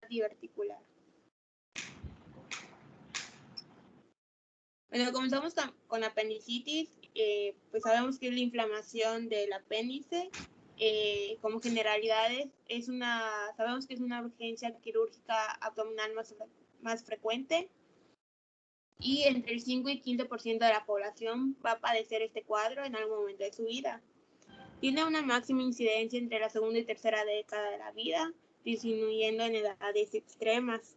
diverticular. Bueno, comenzamos con apendicitis. Pues sabemos que es la inflamación del apéndice. Como generalidades, sabemos que es una urgencia quirúrgica abdominal más frecuente, y entre el 5 y 15% de la población va a padecer este cuadro en algún momento de su vida. Tiene una máxima incidencia entre la segunda y tercera década de la vida, disminuyendo en edades extremas,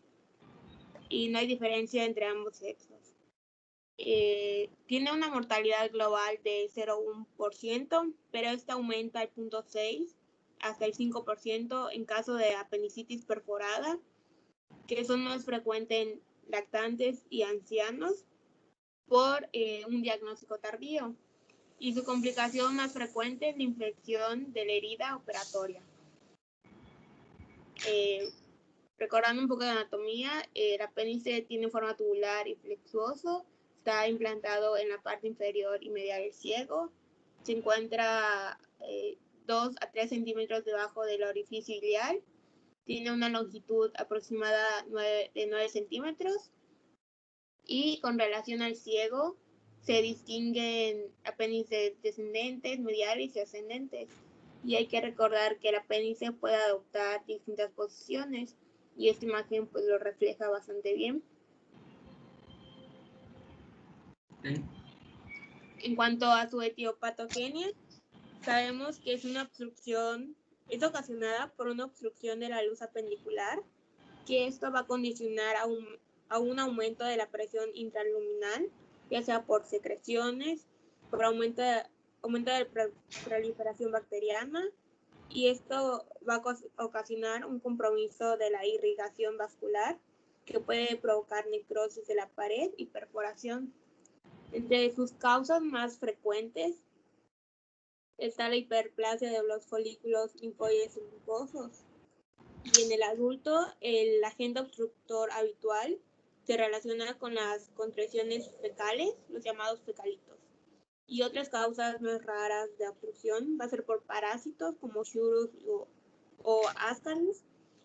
y no hay diferencia entre ambos sexos. Tiene una mortalidad global de 0,1%, pero esta aumenta al 0,6% hasta el 5% en caso de apendicitis perforada, que son más frecuentes en lactantes y ancianos por un diagnóstico tardío. Y su complicación más frecuente es la infección de la herida operatoria. Recordando un poco de anatomía, el apéndice tiene forma tubular y flexuoso. Está implantado en la parte inferior y medial del ciego. Se encuentra 2 a 3 centímetros debajo del orificio iliac. Tiene una longitud aproximada de 9 centímetros. Y con relación al ciego, se distinguen apéndices descendentes, mediales y ascendentes. Y hay que recordar que el apéndice puede adoptar distintas posiciones, y esta imagen pues lo refleja bastante bien. Okay. En cuanto a su etiopatogenia, sabemos que es ocasionada por una obstrucción de la luz apendicular, que esto va a condicionar a un aumento de la presión intraluminal, ya sea por secreciones, por aumento de proliferación bacteriana, y esto va a ocasionar un compromiso de la irrigación vascular, que puede provocar necrosis de la pared y perforación. Entre sus causas más frecuentes está la hiperplasia de los folículos linfoides submucosos. Y en el adulto, el agente obstructor habitual se relaciona con las contracciones fecales, los llamados fecalitos. Y otras causas más raras de obstrucción va a ser por parásitos como Shurus o Ascaris,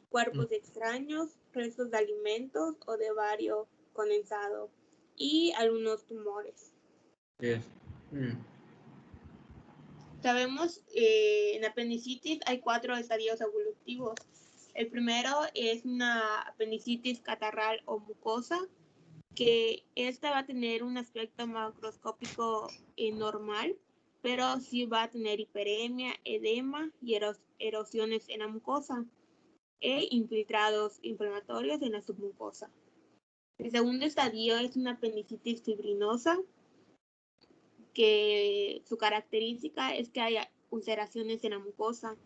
cuerpos extraños, restos de alimentos o de bario condensado, y algunos tumores. Yes. Sabemos en apendicitis hay 4 estadios evolutivos. El primero es una apendicitis catarral o mucosa, que esta va a tener un aspecto macroscópico normal, pero sí va a tener hiperemia, edema y erosiones en la mucosa e infiltrados inflamatorios en la submucosa. El segundo estadio es una apendicitis fibrinosa, que su característica es que haya ulceraciones en la mucosa.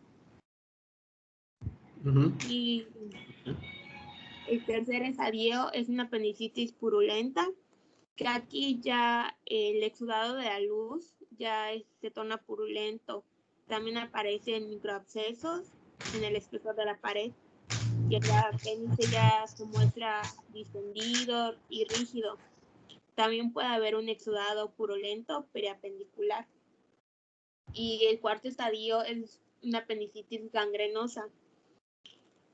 Y el tercer estadio es una apendicitis purulenta, que aquí ya el exudado de la luz ya se torna purulento. También aparecen microabscesos en el espesor de la pared, y el apéndice ya se muestra distendido y rígido. También puede haber un exudado purulento periapendicular. Y el cuarto estadio es una apendicitis gangrenosa,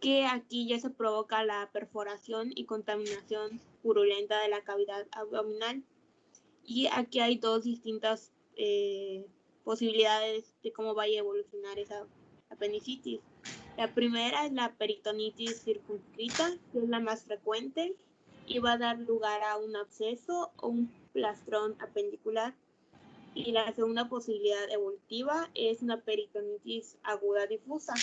que aquí ya se provoca la perforación y contaminación purulenta de la cavidad abdominal. Y aquí hay 2 distintas posibilidades de cómo vaya a evolucionar esa apendicitis. La primera es la peritonitis circunscrita, que es la más frecuente, y va a dar lugar a un absceso o un plastrón apendicular. Y la segunda posibilidad evolutiva es una peritonitis aguda difusa.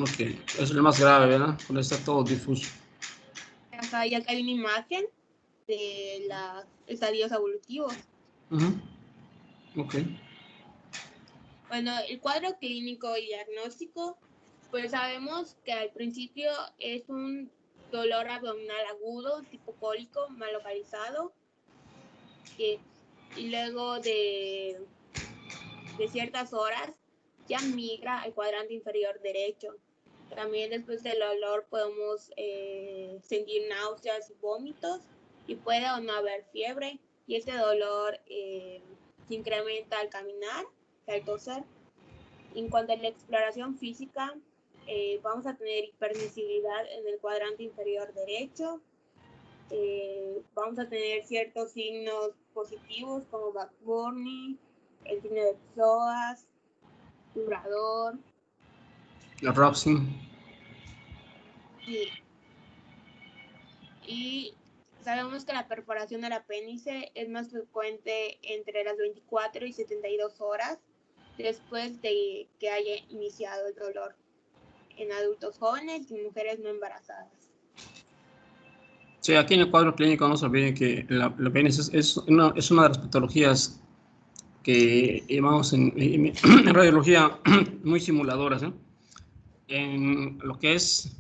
Ok, eso es lo más grave, ¿verdad? Cuando está todo difuso. Acá ya hay una imagen de los estadios evolutivos. Ok. Bueno, el cuadro clínico y diagnóstico, pues sabemos que al principio es un dolor abdominal agudo, tipo cólico, mal localizado, y luego de ciertas horas ya migra al cuadrante inferior derecho. También después del dolor podemos sentir náuseas y vómitos, y puede o no haber fiebre, y este dolor se incrementa al caminar y al toser. En cuanto a la exploración física, vamos a tener hipersensibilidad en el cuadrante inferior derecho. Vamos a tener ciertos signos positivos como McBurney, el signo de psoas, durador. La Robson. Sí. Y sabemos que la perforación del apéndice es más frecuente entre las 24 y 72 horas después de que haya iniciado el dolor en adultos jóvenes y mujeres no embarazadas. Sí, aquí en el cuadro clínico no se olviden que la apéndice es una de las patologías que llamamos en radiología muy simuladoras, ¿eh? En lo que es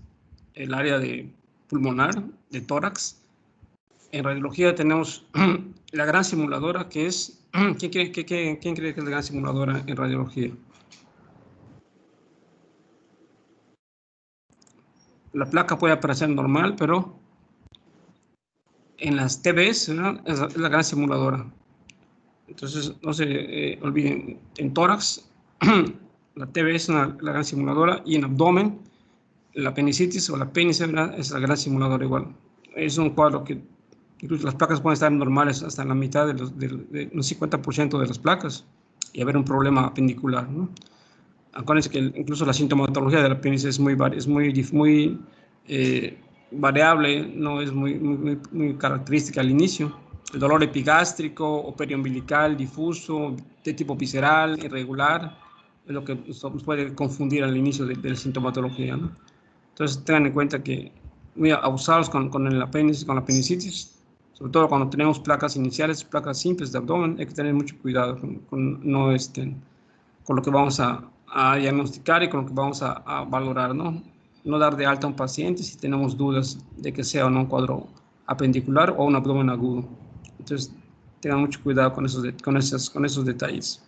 el área de pulmonar, de tórax, en radiología tenemos la gran simuladora que es, ¿quién cree que es la gran simuladora en radiología? La placa puede aparecer normal, pero en las TVs, ¿verdad? Es la gran simuladora. Entonces, no se olviden, en tórax, la TV es la gran simuladora, y en abdomen, la apendicitis o la apéndice, ¿verdad? Es la gran simuladora igual. Es un cuadro que incluso las placas pueden estar normales hasta la mitad de un 50% de las placas y haber un problema apendicular, ¿no? Acuérdense que incluso la sintomatología de la apéndice es muy variable, no es muy característica al inicio. El dolor epigástrico o periumbilical difuso, de tipo visceral, irregular, es lo que nos puede confundir al inicio de la sintomatología, ¿no? Entonces tengan en cuenta que muy abusados con el apéndice, con la apendicitis, sobre todo cuando tenemos placas iniciales, placas simples de abdomen, hay que tener mucho cuidado con lo que vamos a diagnosticar y con lo que vamos a valorar, ¿no? No dar de alta a un paciente si tenemos dudas de que sea o no un cuadro apendicular o un abdomen agudo. Entonces, tengan mucho cuidado con esos detalles.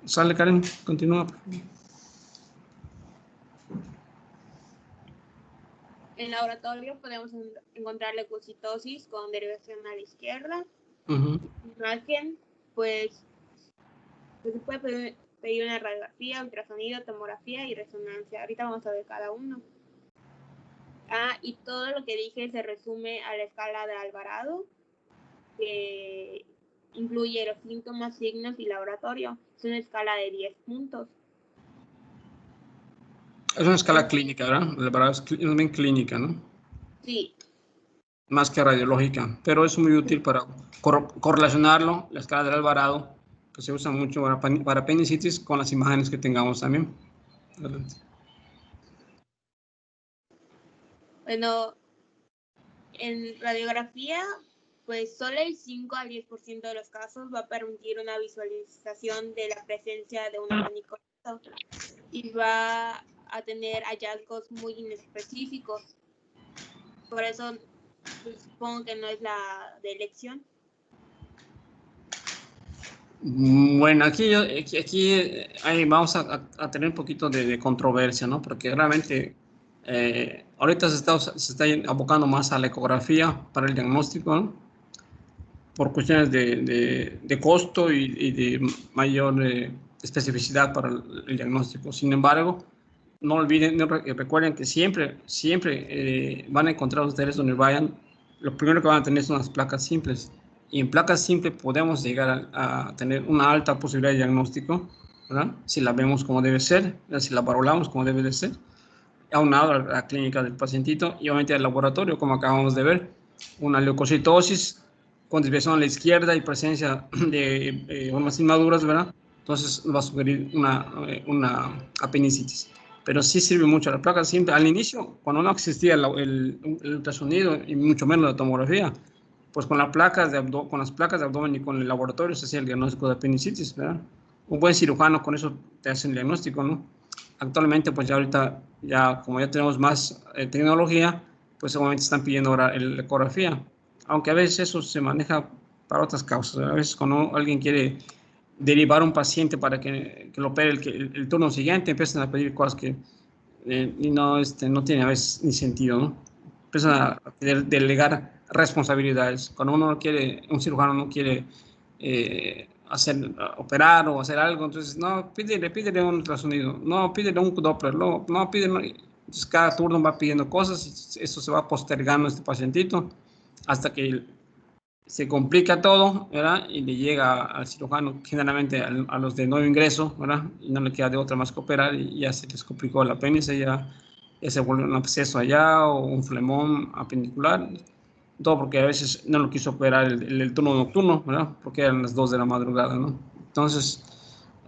¿Sale, Karen? Continúa. En laboratorio podemos encontrar leucocitosis con derivación a la izquierda. Imagen, pues se puede pedir una radiografía, ultrasonido, tomografía y resonancia. Ahorita vamos a ver cada uno. Y todo lo que dije se resume a la escala de Alvarado, que incluye los síntomas, signos y laboratorio. Es una escala de 10 puntos. Es una escala clínica, ¿verdad? Alvarado es bien clínica, ¿no? Sí. Más que radiológica, pero es muy útil para correlacionarlo, la escala del Alvarado, que se usa mucho para apendicitis, con las imágenes que tengamos también. Adelante. Bueno, en radiografía, pues solo el 5 al 10% de los casos va a permitir una visualización de la presencia de un apéndice y va a tener hallazgos muy inespecíficos. Por eso pues, supongo que no es la de elección. Bueno, aquí vamos a tener un poquito de controversia, ¿no? Porque realmente ahorita se está abocando más a la ecografía para el diagnóstico, ¿no? Por cuestiones de costo y de mayor especificidad para el diagnóstico. Sin embargo, no olviden, recuerden que siempre van a encontrar ustedes donde vayan, lo primero que van a tener son las placas simples. Y en placas simples podemos llegar a tener una alta posibilidad de diagnóstico, ¿verdad? Si la vemos como debe ser, si la valoramos como debe de ser, aunado a la clínica del pacientito y obviamente al laboratorio, como acabamos de ver, una leucocitosis con desviación a la izquierda y presencia de hormonas inmaduras, ¿verdad? Entonces va a sugerir una apendicitis. Pero sí sirve mucho la placa simple. Al inicio, cuando no existía el ultrasonido y mucho menos la tomografía, pues con las placas de abdomen y con el laboratorio se hacía el diagnóstico de apendicitis, ¿verdad? Un buen cirujano con eso te hace el diagnóstico, ¿no? Actualmente, pues ya ahorita, como ya tenemos más tecnología, pues seguramente están pidiendo ahora la ecografía, aunque a veces eso se maneja para otras causas. A veces cuando alguien quiere derivar a un paciente para que lo opere el turno siguiente, empiezan a pedir cosas que no tiene a veces ni sentido, ¿no? Empiezan a delegar responsabilidades. Cuando un cirujano no quiere operar o hacer algo, entonces, no, pídele un ultrasonido, no, pídele un Doppler, no, pídele, entonces cada turno va pidiendo cosas, y eso se va postergando este pacientito hasta que se complica todo, ¿verdad? Y le llega al cirujano, generalmente a los de nuevo ingreso, ¿verdad? Y no le queda de otra más que operar y ya se les complicó el apéndice, ya se vuelve un absceso allá o un flemón apendicular, todo porque a veces no lo quiso operar el turno nocturno, ¿verdad? Porque eran las 2 de la madrugada, ¿no? Entonces,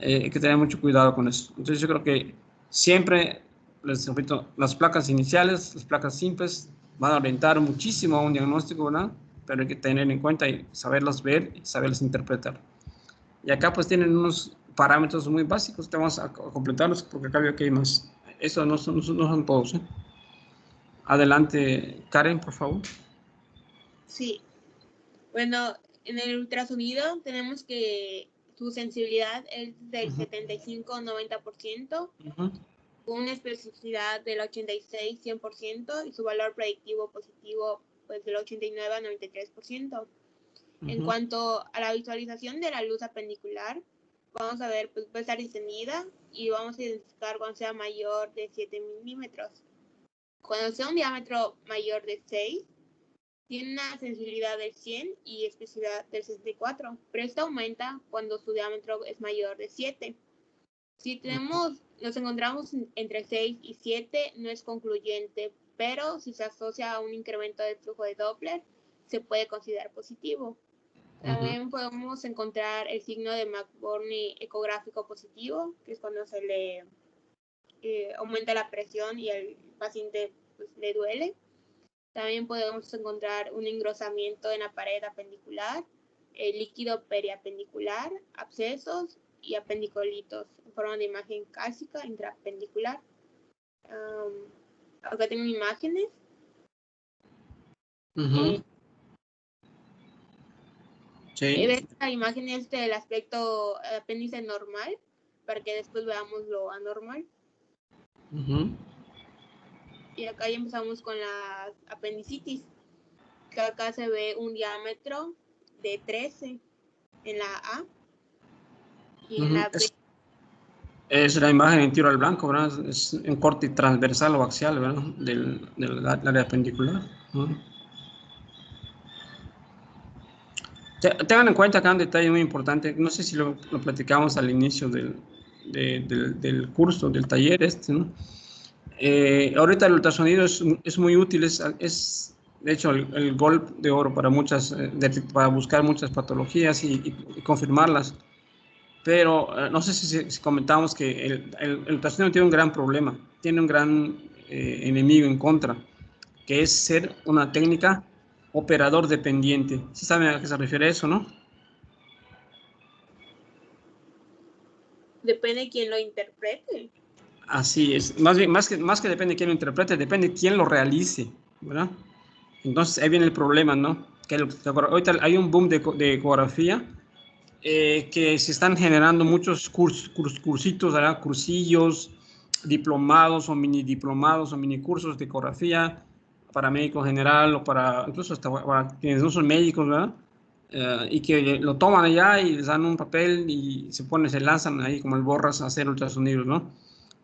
hay que tener mucho cuidado con eso. Entonces, yo creo que siempre, les repito, las placas iniciales, las placas simples, van a orientar muchísimo a un diagnóstico, ¿verdad? Pero hay que tener en cuenta y saberlas ver y saberlas interpretar. Y acá pues tienen unos parámetros muy básicos, te vamos a completarlos porque acá veo que hay más. Eso no son todos, ¿eh? Adelante, Karen, por favor. Sí. Bueno, en el ultrasonido tenemos que su sensibilidad es del 75-90%, con una especificidad del 86-100% y su valor predictivo positivo pues del 89-93%. En cuanto a la visualización de la luz apendicular, vamos a ver, pues va a estar extendida y vamos a identificar cuando sea mayor de 7 milímetros. Cuando sea un diámetro mayor de 6, tiene una sensibilidad del 100 y especificidad del 64, pero esto aumenta cuando su diámetro es mayor de 7. Si nos encontramos entre 6 y 7, no es concluyente, pero si se asocia a un incremento del flujo de Doppler, se puede considerar positivo. También podemos encontrar el signo de McBurney ecográfico positivo, que es cuando se le aumenta la presión y al paciente pues, le duele. También podemos encontrar un engrosamiento en la pared apendicular, líquido periapendicular, abscesos y apendicolitos en forma de imagen cálcica intraapendicular. Acá tengo imágenes. Sí. Esta imagen es del aspecto apéndice normal, para que después veamos lo anormal. Y acá ya empezamos con la apendicitis, que acá se ve un diámetro de 13 en la A y en la B. Es la imagen en tiro al blanco, ¿verdad? Es un corte transversal o axial, ¿verdad? Del área apendicular. Tengan en cuenta acá un detalle muy importante, no sé si lo platicamos al inicio del curso, del taller ¿no? Ahorita el ultrasonido es muy útil, es de hecho el golpe de oro para para buscar muchas patologías y confirmarlas. Pero no sé si comentamos que el ultrasonido tiene un gran problema, tiene un gran enemigo en contra, que es ser una técnica operador dependiente. ¿Sí saben a qué se refiere eso, no? Depende de quién lo interprete. Así es. Más que depende de quién lo interprete, depende de quién lo realice, ¿verdad? Entonces ahí viene el problema, ¿no? Que ahorita hay un boom de ecografía, que se están generando muchos cursitos, ¿verdad? Cursillos, diplomados o mini diplomados o mini cursos de ecografía para médico general o incluso hasta para quienes no son médicos, ¿verdad? Y que lo toman allá y les dan un papel y se lanzan ahí como el borras a hacer ultrasonidos, ¿no?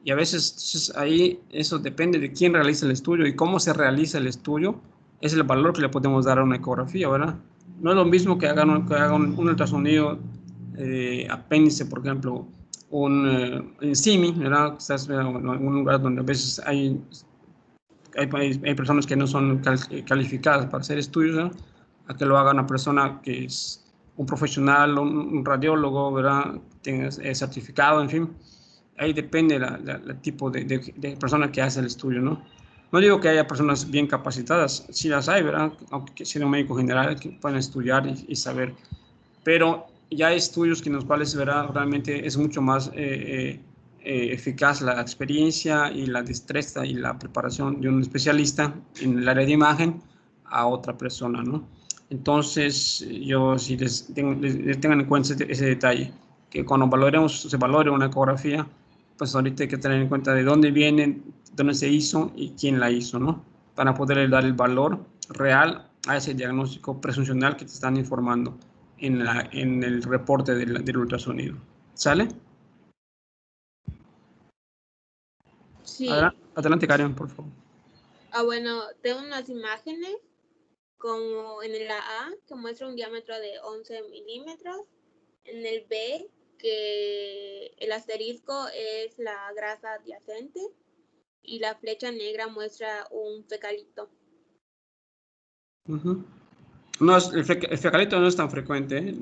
Y a veces ahí eso depende de quién realiza el estudio y cómo se realiza el estudio, es el valor que le podemos dar a una ecografía, ¿verdad? No es lo mismo que hagan un ultrasonido apéndice, por ejemplo, un SIMI, ¿verdad? Quizás en un lugar donde a veces hay personas que no son calificadas para hacer estudios, ¿verdad? A que lo haga una persona que es un profesional, un radiólogo, ¿verdad? Tenga certificado, en fin. Ahí depende el tipo de persona que hace el estudio, ¿no? No digo que haya personas bien capacitadas, sí las hay, ¿verdad? Aunque sea un médico general que puedan estudiar y saber, pero ya hay estudios que en los cuales, ¿verdad? Realmente es mucho más eficaz la experiencia y la destreza y la preparación de un especialista en el área de imagen a otra persona, ¿no? Entonces, yo sí tengan en cuenta ese detalle, que cuando se valore una ecografía, pues ahorita hay que tener en cuenta de dónde viene, dónde se hizo y quién la hizo, ¿no? Para poder dar el valor real a ese diagnóstico presuncional que te están informando. en el reporte del ultrasonido. ¿Sale? Sí. Adelante, Karen, por favor. Bueno, tengo unas imágenes como en la A, que muestra un diámetro de 11 milímetros. En el B, que el asterisco es la grasa adyacente. Y la flecha negra muestra un fecalito. No, el fecalito no es tan frecuente, ¿eh?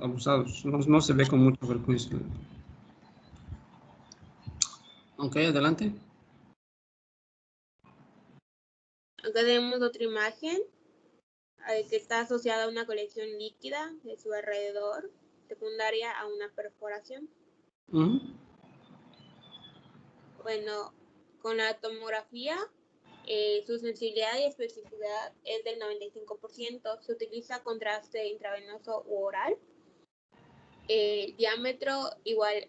Abusados, no se ve con mucha frecuencia. Ok, adelante. Acá tenemos otra imagen que está asociada a una colección líquida de su alrededor, secundaria a una perforación. Bueno, con la tomografía, su sensibilidad y especificidad es del 95%. Se utiliza contraste intravenoso u oral. El diámetro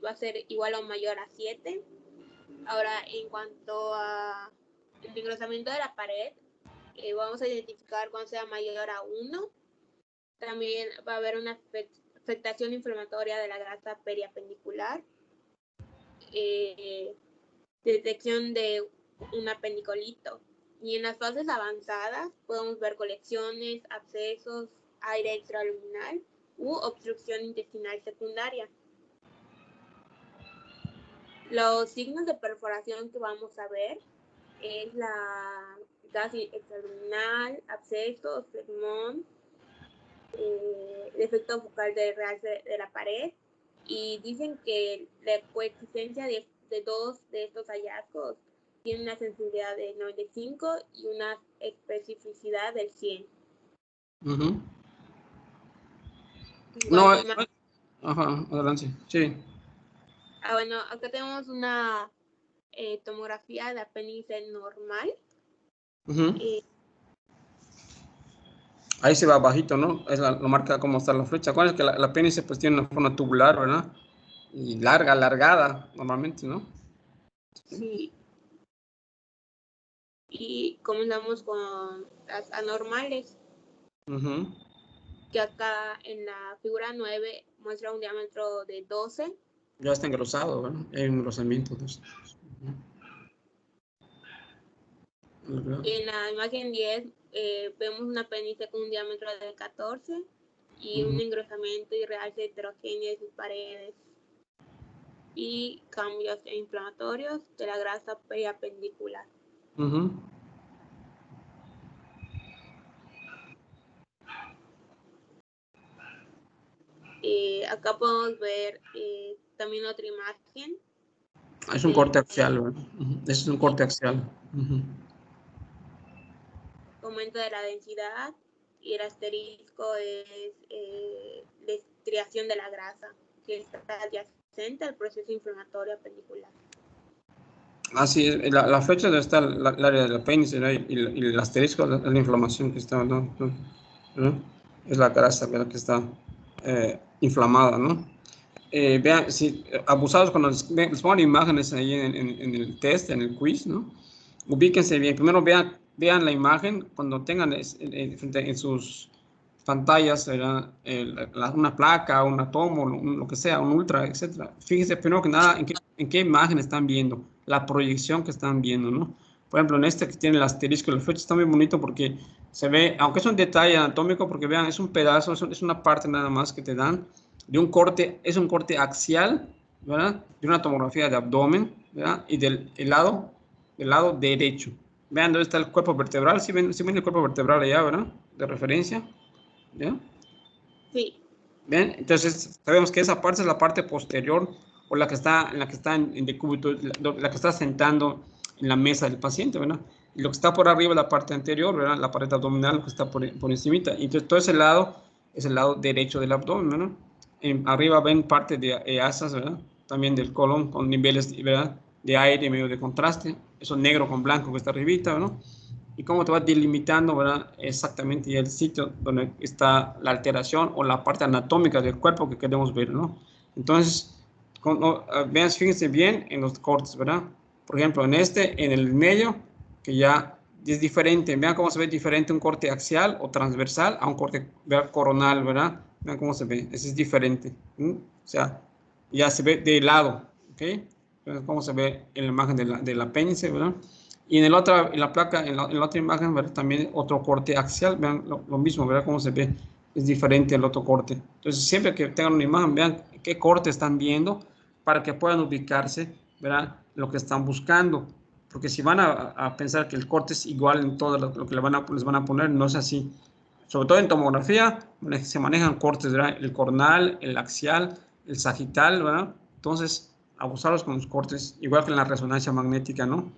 va a ser igual o mayor a 7. Ahora, en cuanto a el engrosamiento de la pared, vamos a identificar cuando sea mayor a 1. También va a haber una afectación inflamatoria de la grasa periapendicular. Detección de un apendicolito. Y en las fases avanzadas podemos ver colecciones, abscesos, aire extraluminal u obstrucción intestinal secundaria. Los signos de perforación que vamos a ver es la gas extraluminal, abscesos, flegmón, defecto focal de realce de la pared, y dicen que la coexistencia de dos de estos hallazgos tiene una sensibilidad de 95 y una especificidad del 100. No, ajá, adelante, sí. Bueno, acá tenemos una tomografía de apéndice normal. Ahí se va bajito, ¿no? Lo marca cómo está la flecha. Acuérdense que la apéndice pues tiene una forma tubular, ¿verdad? Y alargada, normalmente, ¿no? Sí. Y comenzamos con las anormales. Que acá en la figura 9 muestra un diámetro de 12. Ya está engrosado, ¿verdad? Hay un engrosamiento de esto. En la imagen 10 vemos un apéndice con un diámetro de 14 y un engrosamiento y realce heterogéneo de sus paredes y cambios inflamatorios de la grasa periapendicular. Acá podemos ver también otra imagen. Es un corte axial, ¿verdad? Es un corte axial. Aumento de la densidad, y el asterisco es la estriación de la grasa, que está adyacente al proceso inflamatorio apendicular. Así es, la flecha donde está el área del apéndice, ¿no? y el asterisco es la inflamación que está, ¿no? Es la grasa, ¿verdad? Que está inflamada, ¿no? Vean, si abusados cuando les pongan imágenes ahí en el test, en el quiz, ¿no? Ubíquense bien. Primero vean la imagen cuando tengan en sus pantallas, ¿verdad? Una placa, un atomo, lo que sea, un ultra, etcétera. Fíjense primero que nada en qué imagen están viendo, la proyección que están viendo, ¿no? Por ejemplo, en este que tiene el asterisco, el flecha está muy bonito porque se ve, aunque es un detalle anatómico, porque vean, es un pedazo, es una parte nada más que te dan de un corte, es un corte axial, ¿verdad? De una tomografía de abdomen, ¿verdad? Y del lado derecho. Vean dónde está el cuerpo vertebral, ¿sí ven el cuerpo vertebral allá, ¿verdad? De referencia, ¿ya? Sí. Bien, entonces sabemos que esa parte es la parte posterior o la que está en decúbito, la que está sentando en la mesa del paciente, ¿verdad? Y lo que está por arriba es la parte anterior, ¿verdad? La pared abdominal que está por encimita. Y entonces todo ese lado es el lado derecho del abdomen, ¿verdad? Arriba ven parte de asas, ¿verdad? También del colon con niveles, ¿verdad? De aire medio de contraste, eso negro con blanco que está arribita, ¿no? Y cómo te va delimitando, ¿verdad? Exactamente el sitio donde está la alteración o la parte anatómica del cuerpo que queremos ver, ¿no? Entonces, vean, fíjense bien en los cortes, ¿verdad? Por ejemplo, en el medio, que ya es diferente. Vean cómo se ve diferente un corte axial o transversal a un corte coronal, ¿verdad? Vean cómo se ve. Ese es diferente. O sea, ya se ve de lado. ¿Ok? Entonces, cómo se ve en la imagen del apéndice, ¿verdad? Y en la placa, en la otra imagen, ¿verdad? También otro corte axial. Vean lo mismo, ¿verdad? Cómo se ve. Es diferente al otro corte. Entonces, siempre que tengan una imagen, vean qué corte están viendo para que puedan ubicarse, ¿verdad? Lo que están buscando. Porque si van a pensar que el corte es igual en todo lo que les van a poner, no es así. Sobre todo en tomografía se manejan cortes, ¿verdad? El cornal, el axial, el sagital, ¿verdad? Entonces, abusarlos con los cortes, igual que en la resonancia magnética, ¿no?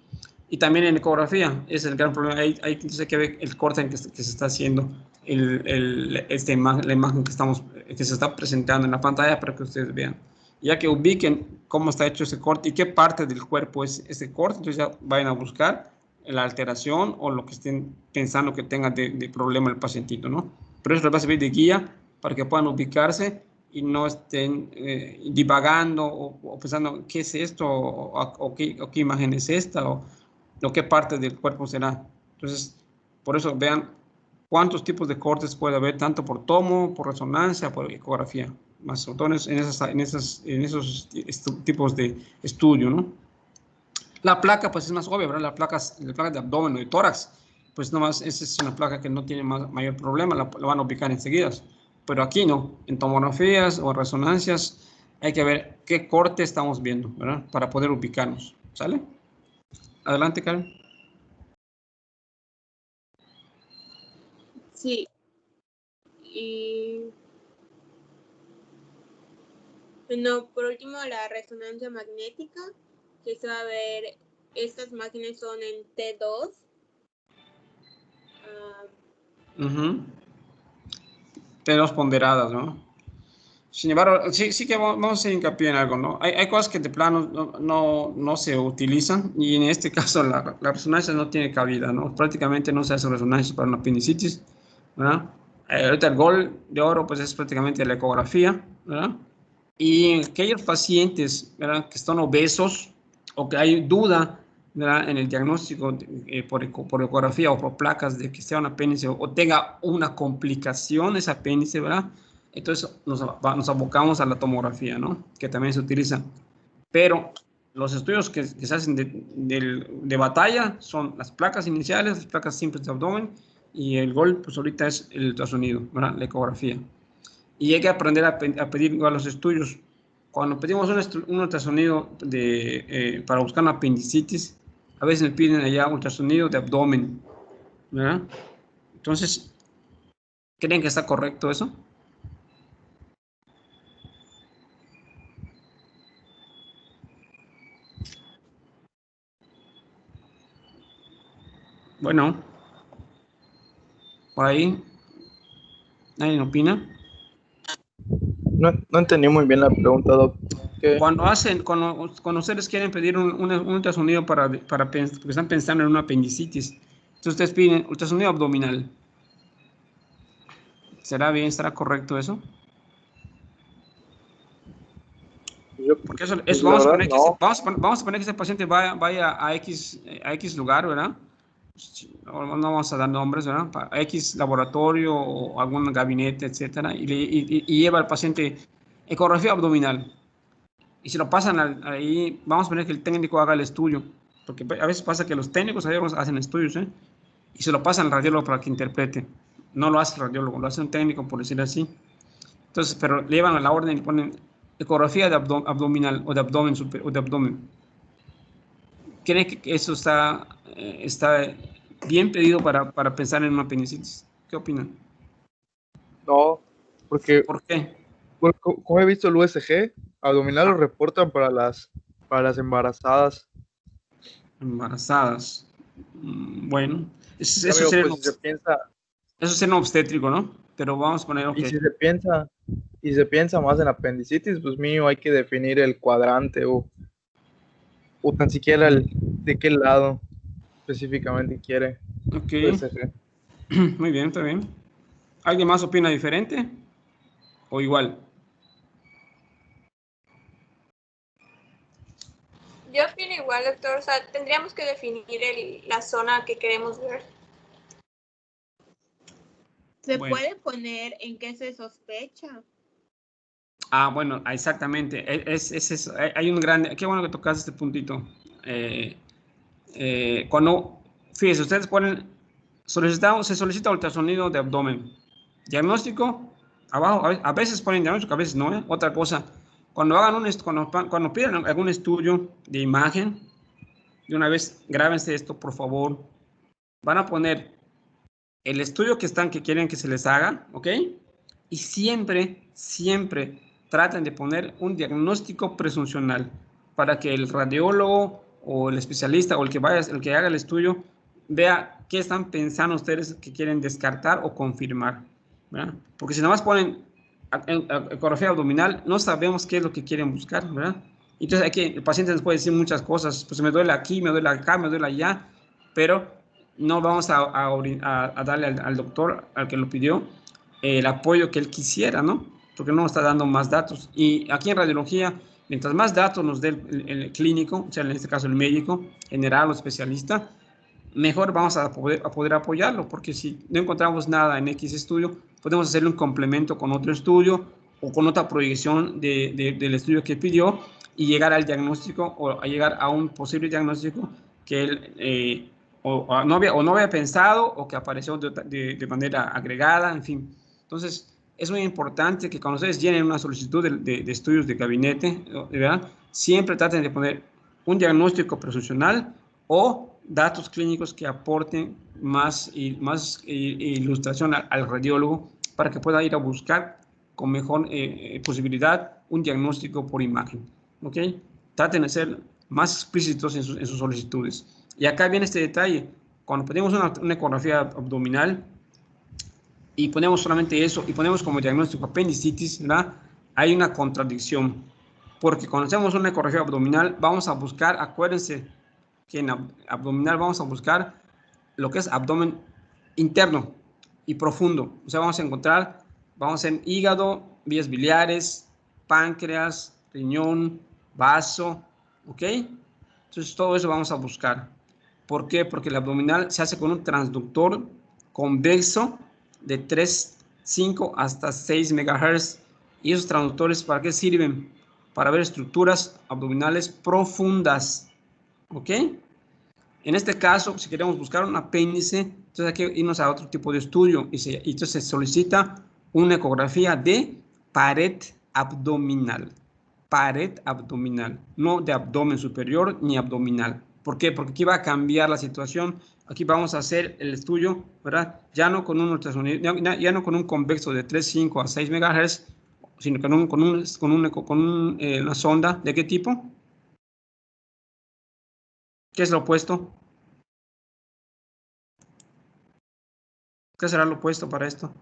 Y también en ecografía, es el gran problema. Hay que ver el corte en que se está haciendo la imagen que se está presentando en la pantalla para que ustedes vean. Ya que ubiquen cómo está hecho ese corte y qué parte del cuerpo es ese corte, entonces ya vayan a buscar la alteración o lo que estén pensando que tenga de problema el pacientito, ¿no? Pero eso les va a servir de guía para que puedan ubicarse y no estén divagando o pensando qué es esto o qué imagen es esta o qué parte del cuerpo será. Entonces, por eso vean cuántos tipos de cortes puede haber, tanto por tomo, por resonancia, por ecografía, más sobre todo en esos tipos de estudio, ¿no? La placa, pues es más obvia, ¿verdad? La placa de abdomen o de tórax, pues nomás esa es una placa que no tiene mayor problema, la van a ubicar enseguida. Pero aquí no, en tomografías o resonancias hay que ver qué corte estamos viendo, ¿verdad? Para poder ubicarnos, ¿sale? Adelante, Karen. Sí. Y bueno, por último, la resonancia magnética, que se va a ver, estas máquinas son en T2. T2 ponderadas, ¿no? Sin embargo, sí que vamos a hacer hincapié en algo, ¿no? Hay cosas que de plano no se utilizan y en este caso la resonancia no tiene cabida, ¿no? Prácticamente no se hace resonancia para una apendicitis, ¿verdad? Ahorita el gol de oro pues es prácticamente la ecografía, ¿verdad? Y aquellos pacientes, ¿verdad? Que están obesos o que hay duda, ¿verdad? En el diagnóstico por ecografía o por placas de que sea un apéndice o tenga una complicación ese apéndice, ¿verdad? Entonces nos abocamos a la tomografía, ¿no? Que también se utiliza. Pero los estudios que se hacen de batalla son las placas iniciales, las placas simples de abdomen y el gol, pues ahorita es el ultrasonido, ¿verdad? La ecografía. Y hay que aprender a pedir igual los estudios. Cuando pedimos un ultrasonido para buscar una apendicitis, a veces me piden allá ultrasonido de abdomen, ¿verdad? Entonces, ¿creen que está correcto eso? Bueno, por ahí, ¿nadie opina? No entendí muy bien la pregunta, Doc. Cuando ustedes quieren pedir un ultrasonido porque están pensando en una apendicitis, entonces ustedes piden ultrasonido abdominal. ¿Será bien? ¿Estará correcto eso? Porque eso La vamos a verdad, poner no. vamos a poner que ese paciente vaya a X lugar, ¿verdad? No vamos a dar nombres, ¿verdad? A X laboratorio o algún gabinete, etcétera, y lleva al paciente ecografía abdominal. Y si lo pasan ahí, vamos a poner que el técnico haga el estudio, porque a veces pasa que los técnicos hacen estudios, ¿eh? Y se lo pasan al radiólogo para que interprete. No lo hace el radiólogo, lo hace un técnico, por decir así. Entonces, pero le llevan a la orden y ponen ecografía de abdominal o de abdomen o de abdomen. ¿Creen que eso está bien pedido para pensar en una apendicitis? ¿Qué opinan? No, porque ¿Por qué? como he visto el USG, abdominal lo reportan para las embarazadas. Embarazadas. Bueno, En eso cambio, sería pues si se piensa, un obstétrico, ¿no? Pero vamos a poner, ok. y si se piensa más en apendicitis, pues mío, hay que definir el cuadrante o tan siquiera de qué lado específicamente quiere Ok, USG. muy bien, está bien. ¿Alguien más opina diferente o igual? Yo opino igual, doctor. O sea, tendríamos que definir la zona que queremos ver. ¿Se Bueno. puede poner en qué se sospecha? Bueno, exactamente. Hay un gran... Qué bueno que tocaste este puntito. Cuando, fíjense, ustedes ponen, se solicita ultrasonido de abdomen. Diagnóstico, abajo, a veces ponen diagnóstico, a veces no, ¿eh? Otra cosa, cuando hagan cuando pidan algún estudio de imagen, de una vez, grábense esto, por favor. Van a poner el estudio que quieren que se les haga, ¿ok? Y siempre traten de poner un diagnóstico presuncional para que el radiólogo o el especialista o el que haga el estudio vea qué están pensando ustedes que quieren descartar o confirmar, ¿verdad? Porque si nada más ponen ecografía abdominal, no sabemos qué es lo que quieren buscar, ¿verdad? Entonces el paciente nos puede decir muchas cosas, pues me duele aquí, me duele acá, me duele allá, pero no vamos a darle al doctor, al que lo pidió, el apoyo que él quisiera, ¿no? Porque no nos está dando más datos. Y aquí en radiología, mientras más datos nos dé el clínico, o sea, en este caso el médico general o especialista, mejor vamos a poder apoyarlo, porque si no encontramos nada en X estudio, podemos hacerle un complemento con otro estudio o con otra proyección del estudio que pidió y llegar al diagnóstico o a llegar a un posible diagnóstico que él no había pensado o que apareció de manera agregada, en fin. Entonces, es muy importante que cuando ustedes llenen una solicitud de estudios de gabinete, ¿verdad? Siempre traten de poner un diagnóstico presuncional o datos clínicos que aporten más ilustración al radiólogo para que pueda ir a buscar con mejor posibilidad un diagnóstico por imagen, ¿ok? Traten de ser más explícitos en sus solicitudes. Y acá viene este detalle, cuando pedimos una ecografía abdominal y ponemos solamente eso y ponemos como diagnóstico apendicitis, ¿verdad? Hay una contradicción, porque cuando hacemos una ecografía abdominal vamos a buscar, acuérdense, que en abdominal vamos a buscar lo que es abdomen interno y profundo. O sea, vamos a hacer hígado, vías biliares, páncreas, riñón, vaso, ¿ok? Entonces, todo eso vamos a buscar. ¿Por qué? Porque el abdominal se hace con un transductor convexo de 3,5 hasta 6 MHz. ¿Y esos transductores para qué sirven? Para ver estructuras abdominales profundas. ¿Ok? En este caso, si queremos buscar un apéndice, entonces hay que irnos a otro tipo de estudio y entonces se solicita una ecografía de pared abdominal. Pared abdominal, no de abdomen superior ni abdominal. ¿Por qué? Porque aquí va a cambiar la situación. Aquí vamos a hacer el estudio, ¿verdad? Ya no con un ultrasonido, ya no con un convexo de 3,5 a 6 MHz, sino con una sonda. ¿De qué tipo? ¿Qué es lo opuesto? ¿Qué será lo opuesto para esto?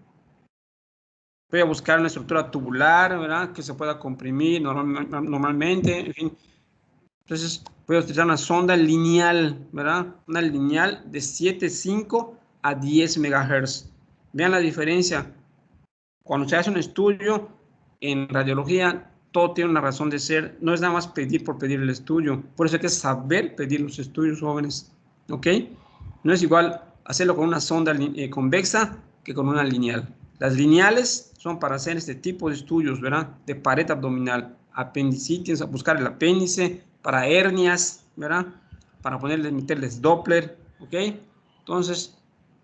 Voy a buscar una estructura tubular, ¿verdad? Que se pueda comprimir normalmente, en fin. Entonces, voy a utilizar una sonda lineal, ¿verdad? Una lineal de 7,5 a 10 MHz. Vean la diferencia. Cuando se hace un estudio en radiología, todo tiene una razón de ser. No es nada más pedir por pedir el estudio. Por eso hay que saber pedir los estudios, jóvenes. ¿Ok? No es igual hacerlo con una sonda convexa que con una lineal. Las lineales son para hacer este tipo de estudios, ¿verdad? De pared abdominal, apendicitis, buscar el apéndice, para hernias, ¿verdad? Para meterles Doppler, ¿ok? Entonces,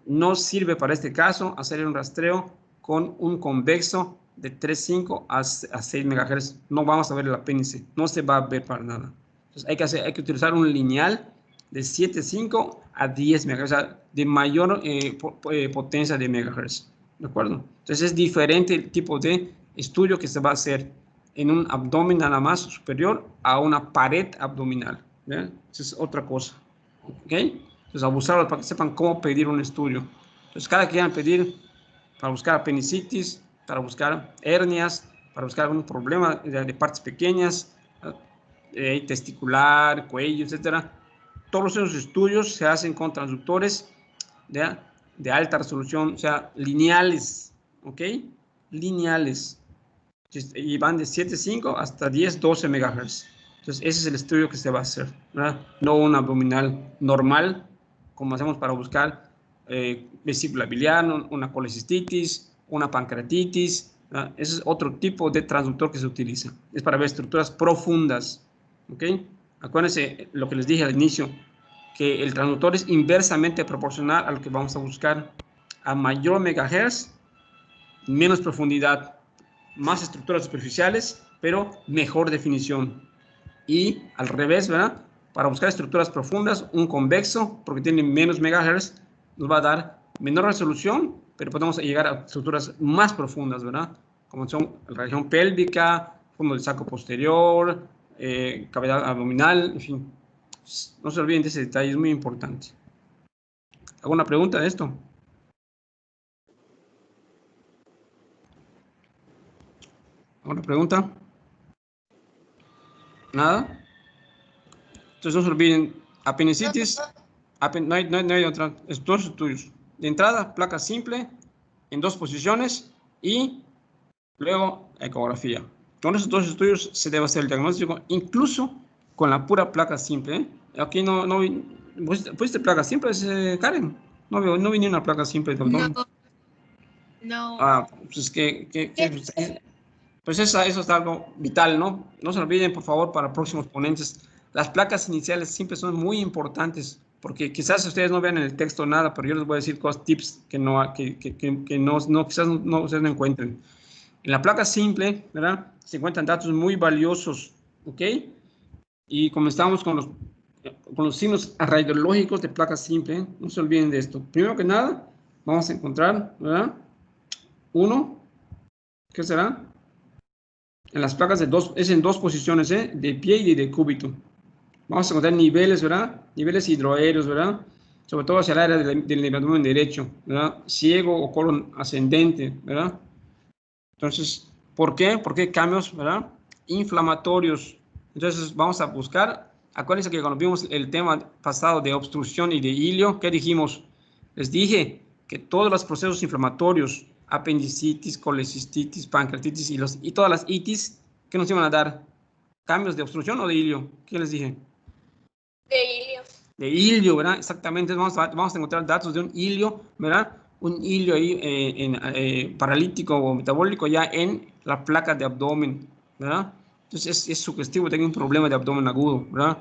no sirve para este caso hacer un rastreo con un convexo de 3,5 a 6 MHz. No vamos a ver el apéndice, no se va a ver para nada. Entonces, hay que utilizar un lineal de 7,5 a 10 MHz, o sea, de mayor potencia de megahertz, ¿de acuerdo? Entonces, es diferente el tipo de estudio que se va a hacer en un abdomen nada más superior a una pared abdominal, ¿verdad? Esa es otra cosa, ¿ok? Entonces, abusarlos para que sepan cómo pedir un estudio. Entonces, cada que quieran pedir para buscar apendicitis, para buscar hernias, para buscar algún problema de partes pequeñas, testicular, cuello, etcétera. Todos esos estudios se hacen con transductores de alta resolución, o sea, lineales, ¿ok? Lineales. Y van de 7,5 hasta 10, 12 MHz. Entonces, ese es el estudio que se va a hacer, ¿verdad? No un abdominal normal, como hacemos para buscar vesícula biliar, una colecistitis, una pancreatitis. ¿Verdad? Ese es otro tipo de transductor que se utiliza. Es para ver estructuras profundas. ¿Ok? Acuérdense lo que les dije al inicio, que el transductor es inversamente proporcional a lo que vamos a buscar. A mayor megahertz, menos profundidad, más estructuras superficiales, pero mejor definición. Y al revés, ¿verdad? Para buscar estructuras profundas, un convexo, porque tiene menos megahertz, nos va a dar menor resolución, pero podemos llegar a estructuras más profundas, ¿verdad? Como son la región pélvica, fondo del saco posterior, cavidad abdominal, en fin. No se olviden de ese detalle, es muy importante. ¿Alguna pregunta de esto? ¿Alguna pregunta? ¿Nada? Entonces no se olviden, apendicitis, no hay otra, es dos estudios. De entrada, placa simple, en 2 posiciones, y luego ecografía. Con esos 2 estudios se debe hacer el diagnóstico, incluso con la pura placa simple. ¿Eh? Aquí no ¿pusiste placa simple, Karen? No vi ni una placa simple de abdomen. No. Ah, pues pues eso es algo vital, ¿no? No se olviden, por favor, para próximos ponentes. Las placas iniciales siempre son muy importantes, porque quizás ustedes no vean en el texto nada, pero yo les voy a decir tips que quizás ustedes no encuentren. En la placa simple, ¿verdad? Se encuentran datos muy valiosos, ¿ok? Y comenzamos con los signos radiológicos de placa simple, ¿eh? No se olviden de esto. Primero que nada, vamos a encontrar, ¿verdad? Uno, ¿qué será? En las placas es en 2 posiciones, ¿eh? De pie y de cúbito. Vamos a encontrar niveles, ¿verdad? Niveles hidroaéreos, ¿verdad? Sobre todo hacia el área del abdomen derecho, ¿verdad? Ciego o colon ascendente, ¿verdad? Entonces, ¿por qué? Porque cambios, ¿verdad? Inflamatorios. Entonces, vamos a buscar. Acuérdense que cuando vimos el tema pasado de obstrucción y de hilio, ¿qué dijimos? Les dije que todos los procesos inflamatorios, apendicitis, colecistitis, pancreatitis y todas las itis, ¿qué nos iban a dar? ¿Cambios de obstrucción o de hilio? ¿Qué les dije? De hilio. De hilio, ¿verdad? Exactamente. Vamos a encontrar datos de un hilio, ¿verdad? Un hilio ahí paralítico o metabólico ya en la placa de abdomen, ¿verdad? Entonces es sugestivo, tengo un problema de abdomen agudo, ¿verdad?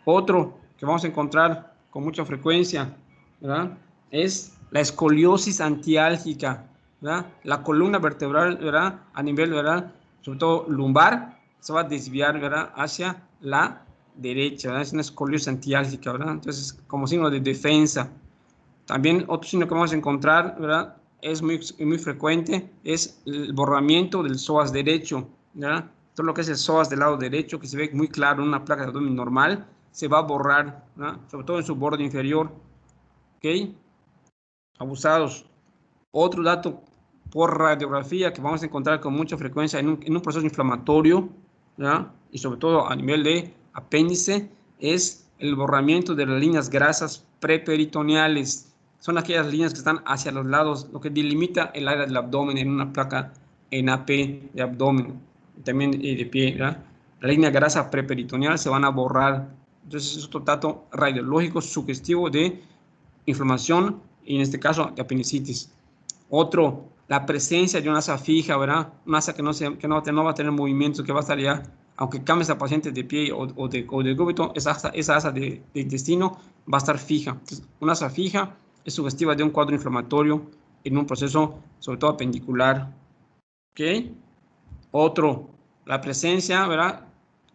Otro que vamos a encontrar con mucha frecuencia, ¿verdad? Es la escoliosis antiálgica, ¿verdad? La columna vertebral, ¿verdad? A nivel, ¿verdad? Sobre todo lumbar, se va a desviar, ¿verdad? Hacia la derecha, ¿verdad? Es una escoliosis antiálgica, ¿verdad? Entonces, como signo de defensa. También otro signo que vamos a encontrar, ¿verdad? Es muy frecuente, es el borramiento del psoas derecho, ¿verdad? Todo lo que es el psoas del lado derecho, que se ve muy claro en una placa de abdomen normal, se va a borrar, ¿verdad? Sobre todo en su borde inferior, ¿ok? Abusados. Otro dato por radiografía que vamos a encontrar con mucha frecuencia en un proceso inflamatorio, ¿verdad? Y sobre todo a nivel de apéndice, es el borramiento de las líneas grasas preperitoneales. Son aquellas líneas que están hacia los lados, lo que delimita el área del abdomen en una placa en AP de abdomen, también de pie, ¿verdad? La línea grasa preperitoneal se van a borrar. Entonces es otro dato radiológico sugestivo de inflamación y en este caso de apendicitis. Otro, la presencia de una asa fija, ¿verdad? Una asa que no va a tener movimiento, que va a estar ya, aunque cambies a paciente de pie o de cúbito, esa asa de intestino va a estar fija. Entonces, una asa fija es sugestiva de un cuadro inflamatorio en un proceso, sobre todo apendicular. ¿Ok? Otro, la presencia, ¿verdad?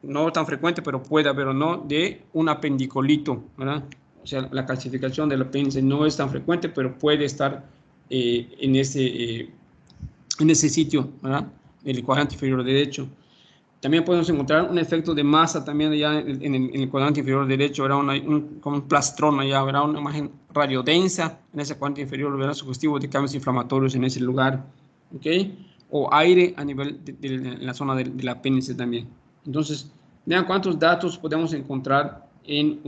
No tan frecuente, pero puede haber o no, de un apendicolito, ¿verdad? O sea, la calcificación del apéndice no es tan frecuente, pero puede estar en ese sitio, ¿verdad? El cuadrante inferior derecho. También podemos encontrar un efecto de masa también allá en el cuadrante inferior derecho, ¿verdad? Como un plastrón allá, ¿verdad? Una imagen radiodensa en ese cuadrante inferior, ¿verdad? Sugestivo de cambios inflamatorios en ese lugar, ¿ok? O aire a nivel en la zona del apéndice también. Entonces, vean cuántos datos podemos encontrar en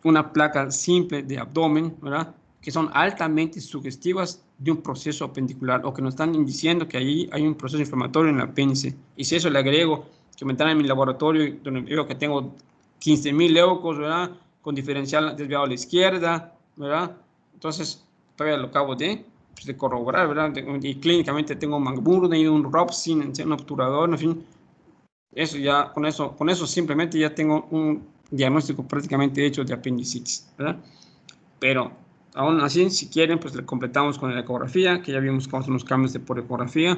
una placa simple de abdomen, ¿verdad? Que son altamente sugestivas de un proceso apendicular o que nos están diciendo que ahí hay un proceso inflamatorio en el apéndice. Y si eso le agrego que me están en mi laboratorio donde veo que tengo 15.000 leucos, ¿verdad? Con diferencial desviado a la izquierda, ¿verdad? Entonces, todavía lo acabo de corroborar, ¿verdad? Y clínicamente tengo un McBurney, un Robson, un obturador, en fin. Eso ya, con eso simplemente ya tengo un diagnóstico prácticamente hecho de apendicitis, ¿verdad? Pero aún así, si quieren, pues le completamos con la ecografía, que ya vimos cómo son los cambios por ecografía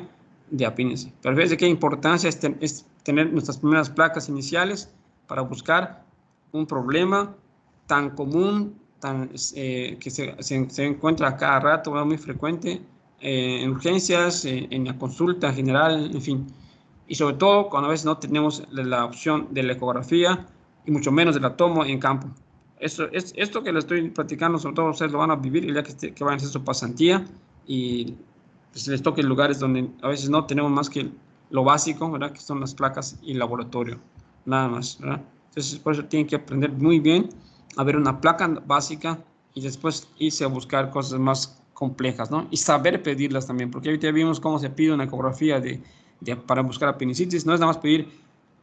de apéndice. Pero fíjense qué importancia es tener nuestras primeras placas iniciales para buscar un problema tan común, que se encuentra a cada rato, muy frecuente, en urgencias, en la consulta general, en fin. Y sobre todo cuando a veces no tenemos la opción de la ecografía y mucho menos de la tomo en campo. Esto que les estoy platicando, sobre todo ustedes lo van a vivir el día que vayan a hacer su pasantía y pues, les toque lugares donde a veces no tenemos más que lo básico, ¿verdad? Que son las placas y el laboratorio, nada más, ¿verdad? Entonces, por eso tienen que aprender muy bien a ver una placa básica y después irse a buscar cosas más complejas, ¿no? Y saber pedirlas también, porque ahorita vimos cómo se pide una ecografía para buscar apendicitis. No es nada más pedir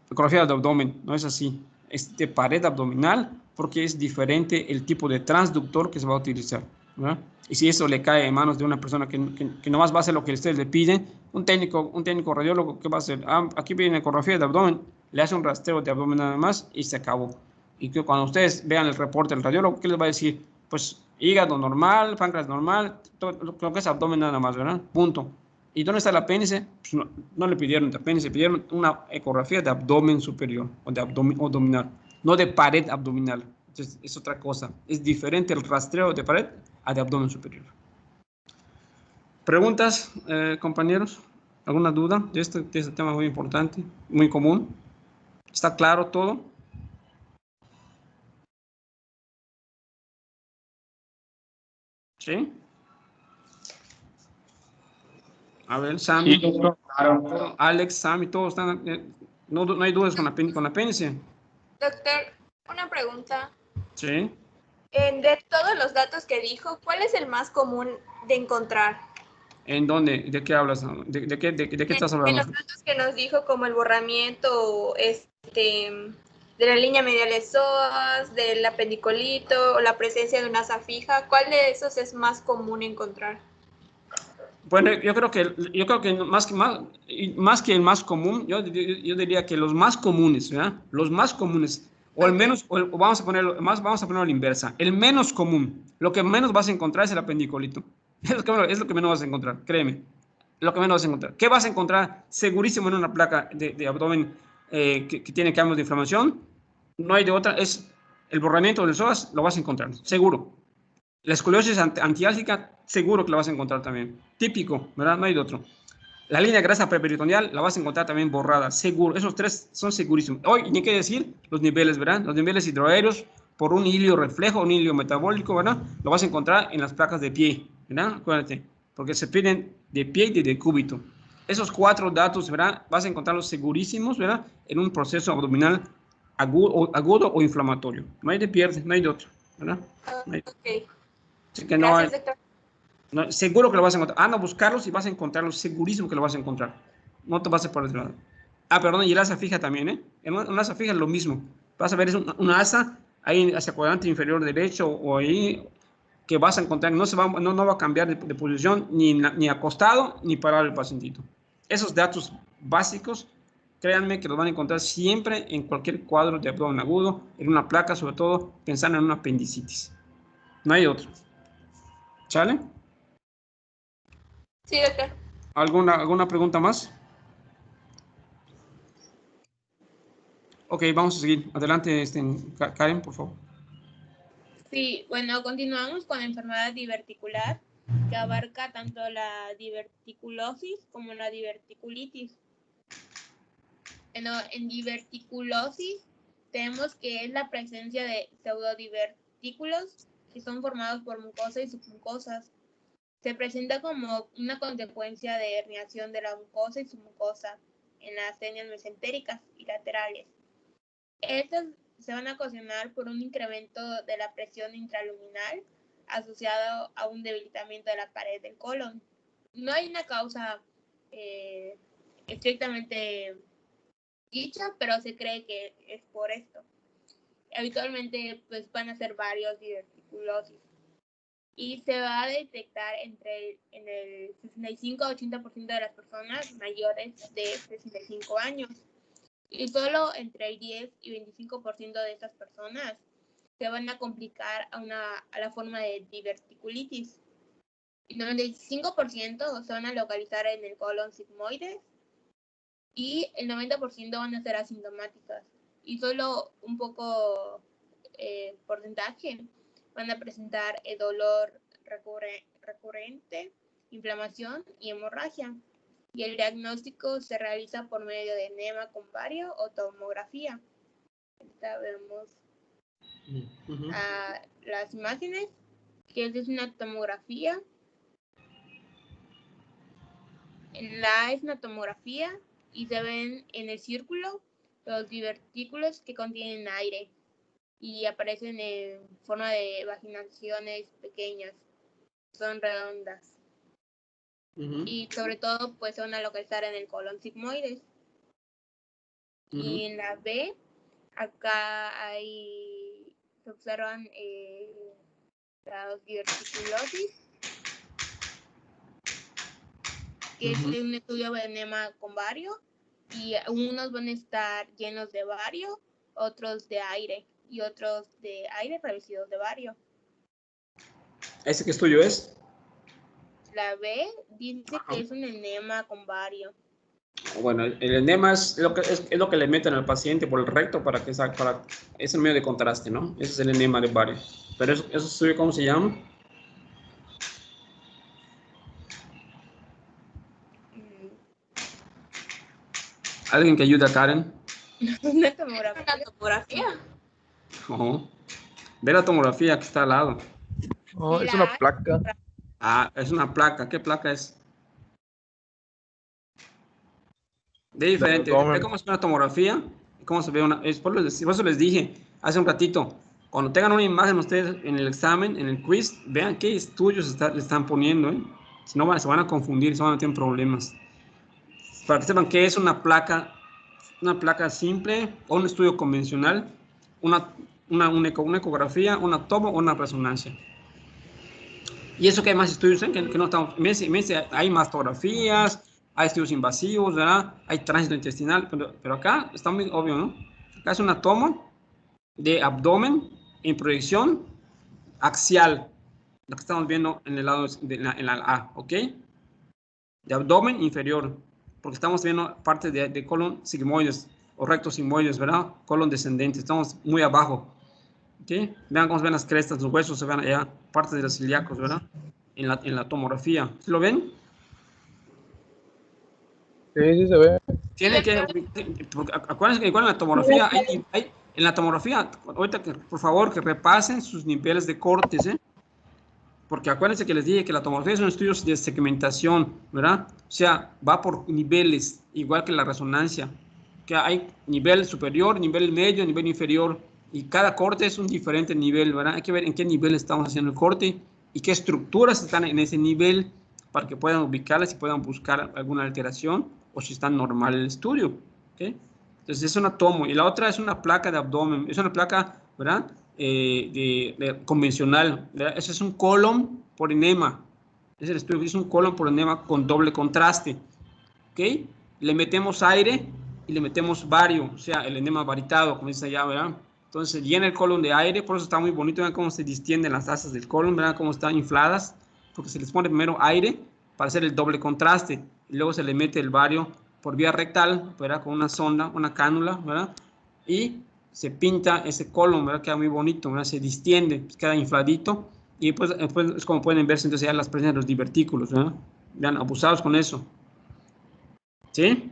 ecografía del abdomen, no es así. Es de pared abdominal porque es diferente el tipo de transductor que se va a utilizar, ¿verdad? Y si eso le cae en manos de una persona que nomás va a hacer lo que ustedes le piden, un técnico radiólogo, ¿qué va a hacer? Aquí viene ecografía de abdomen, le hace un rastreo de abdomen nada más y se acabó. Y que cuando ustedes vean el reporte del radiólogo, ¿qué les va a decir? Pues hígado normal, páncreas normal, todo lo que es abdomen nada más, ¿verdad? Punto. ¿Y dónde está el apéndice? Pues no le pidieron de apéndice, pidieron una ecografía de abdomen superior o de abdominal, no de pared abdominal. Entonces, es otra cosa. Es diferente el rastreo de pared a de abdomen superior. ¿Preguntas, compañeros? ¿Alguna duda de este tema muy importante, muy común? ¿Está claro todo? ¿Sí? A ver, Sammy, Sí, doctor, claro. Alex, Sammy, todos están. No hay dudas con apéndice. Doctor, una pregunta. Sí. De todos los datos que dijo, ¿cuál es el más común de encontrar? ¿En dónde? ¿De qué hablas? ¿De qué estás En hablando? los datos que nos dijo, como el borramiento de la línea medial de psoas, del apendicolito o la presencia de una asa fija, ¿cuál de esos es más común encontrar? Bueno, yo creo que más que el más común, yo diría que los más comunes, ¿verdad? Los más comunes, o al menos, o vamos a ponerlo a la inversa, el menos común, lo que menos vas a encontrar es el apendicolito. Es lo que menos vas a encontrar, créeme. Lo que menos vas a encontrar. ¿Qué vas a encontrar? Segurísimo en una placa de abdomen que tiene cambios de inflamación. No hay de otra, es el borramiento del psoas, lo vas a encontrar, seguro. La escoliosis antiálgica, seguro que la vas a encontrar también. Típico, ¿verdad? No hay de otro. La línea grasa preperitoneal la vas a encontrar también borrada, seguro. Esos tres son segurísimos. Hoy, ni qué decir, los niveles, ¿verdad? Los niveles hidroaéreos por un hilio reflejo, un hilio metabólico, ¿verdad? Lo vas a encontrar en las placas de pie, ¿verdad? Acuérdate, porque se piden de pie y de cúbito. Esos cuatro datos, ¿verdad? Vas a encontrarlos segurísimos, ¿verdad? En un proceso abdominal agudo o inflamatorio. No hay de pierde, no hay de otro, ¿verdad? No hay. Ok. Así que no hay. Gracias, doctor. No, seguro que lo vas a encontrar. Anda a buscarlos y vas a encontrarlos. Segurísimo que lo vas a encontrar. No te vas a por otro lado. Perdón, y el asa fija también, ¿eh? En una asa fija es lo mismo. Vas a ver, es una asa ahí hacia cuadrante inferior derecho o ahí que vas a encontrar. No va a cambiar de posición ni acostado ni parado el pacientito. Esos datos básicos, créanme que los van a encontrar siempre en cualquier cuadro de abdomen agudo, en una placa, sobre todo pensando en una apendicitis. No hay otro. ¿Sale? Sí, doctor. ¿Alguna pregunta más? Ok, vamos a seguir. Adelante, Karen, por favor. Sí, bueno, continuamos con la enfermedad diverticular, que abarca tanto la diverticulosis como la diverticulitis. En diverticulosis tenemos que es la presencia de pseudodivertículos que son formados por mucosa y submucosas. Se presenta como una consecuencia de herniación de la mucosa y submucosa en las tenias mesentéricas y laterales. Estas se van a ocasionar por un incremento de la presión intraluminal asociado a un debilitamiento de la pared del colon. No hay una causa estrictamente dicha, pero se cree que es por esto. Habitualmente pues van a ser varios diverticulosis. y se va a detectar en el 65 a 80% de las personas mayores de 65 años. Y solo entre el 10 y 25% de estas personas se van a complicar a la forma de diverticulitis. El 95% se van a localizar en el colon sigmoides y el 90% van a ser asintomáticas. Y solo un poco porcentaje van a presentar el dolor recurrente, inflamación y hemorragia. Y el diagnóstico se realiza por medio de enema con bario o tomografía. Ahorita vemos las imágenes, que es una tomografía. Es una tomografía y se ven en el círculo los divertículos que contienen aire y aparecen en forma de vaginaciones pequeñas, son redondas. Y sobre todo pues se van a localizar en el colon sigmoides. Y en la B, acá se observan la diverticulosis, que es un estudio de enema con bario, y unos van a estar llenos de bario, otros de aire, y otros de aire revestidos de bario. ¿Ese qué estudio es? La B dice que es un enema con bario. Bueno, el enema es lo que le meten al paciente por el recto para que es el medio de contraste, ¿no? Ese es el enema de bario. Pero eso estudio, ¿cómo se llama? ¿Alguien que ayude a Karen? Una tomografía. ¿Una tomografía? Ve la tomografía que está al lado. Oh, es una placa. Ah, es una placa. ¿Qué placa es? De diferente. Ve cómo es una tomografía. Cómo se ve una. Por eso les dije hace un ratito. Cuando tengan una imagen ustedes en el examen, en el quiz, vean qué estudios le están poniendo. Si no, se van a confundir, se van a meter en problemas. Para que sepan qué es una placa simple o un estudio convencional, una ecografía, una toma o una resonancia. Y eso que hay más estudios, que no estamos, hay mastografías, hay estudios invasivos, ¿verdad? Hay tránsito intestinal, pero acá está muy obvio, ¿no? Acá es una toma de abdomen en proyección axial, lo que estamos viendo en el lado en la A, ¿ok? De abdomen inferior, porque estamos viendo parte de colon sigmoides o recto sigmoides, ¿verdad? Colon descendente, estamos muy abajo, ¿ok? Vean cómo se ven las crestas, los huesos se ven allá, parte de los ilíacos, ¿verdad? En la tomografía, ¿sí lo ven? Sí, se ve. Tiene que, acuérdense que igual en la tomografía, en la tomografía, ahorita por favor que repasen sus niveles de cortes, ¿eh? Porque acuérdense que les dije que la tomografía es un estudio de segmentación, ¿verdad? O sea, va por niveles, igual que la resonancia, que hay nivel superior, nivel medio, nivel inferior, y cada corte es un diferente nivel, ¿verdad? Hay que ver en qué nivel estamos haciendo el corte y qué estructuras están en ese nivel para que puedan ubicarlas y puedan buscar alguna alteración o si está normal el estudio, ¿ok? Entonces es una tomo, y la otra es una placa de abdomen, es una placa, ¿verdad? Convencional, ¿verdad? Ese es un colon por enema, es el estudio, es un colon por enema con doble contraste, ¿ok? Le metemos aire y le metemos bario, o sea, el enema varitado, como dice allá, ¿verdad? Entonces llena el colon de aire, por eso está muy bonito, vean cómo se distienden las asas del colon, ¿verdad? Cómo están infladas, porque se les pone primero aire para hacer el doble contraste, y luego se le mete el bario por vía rectal, ¿verdad? Con una sonda, una cánula, ¿verdad? Y se pinta ese colon, ¿verdad? Queda muy bonito, ¿verdad? Se distiende, pues queda infladito, y después es como pueden verse entonces ya las presencias de los divertículos, ¿verdad? Vean, abusados con eso. ¿Sí?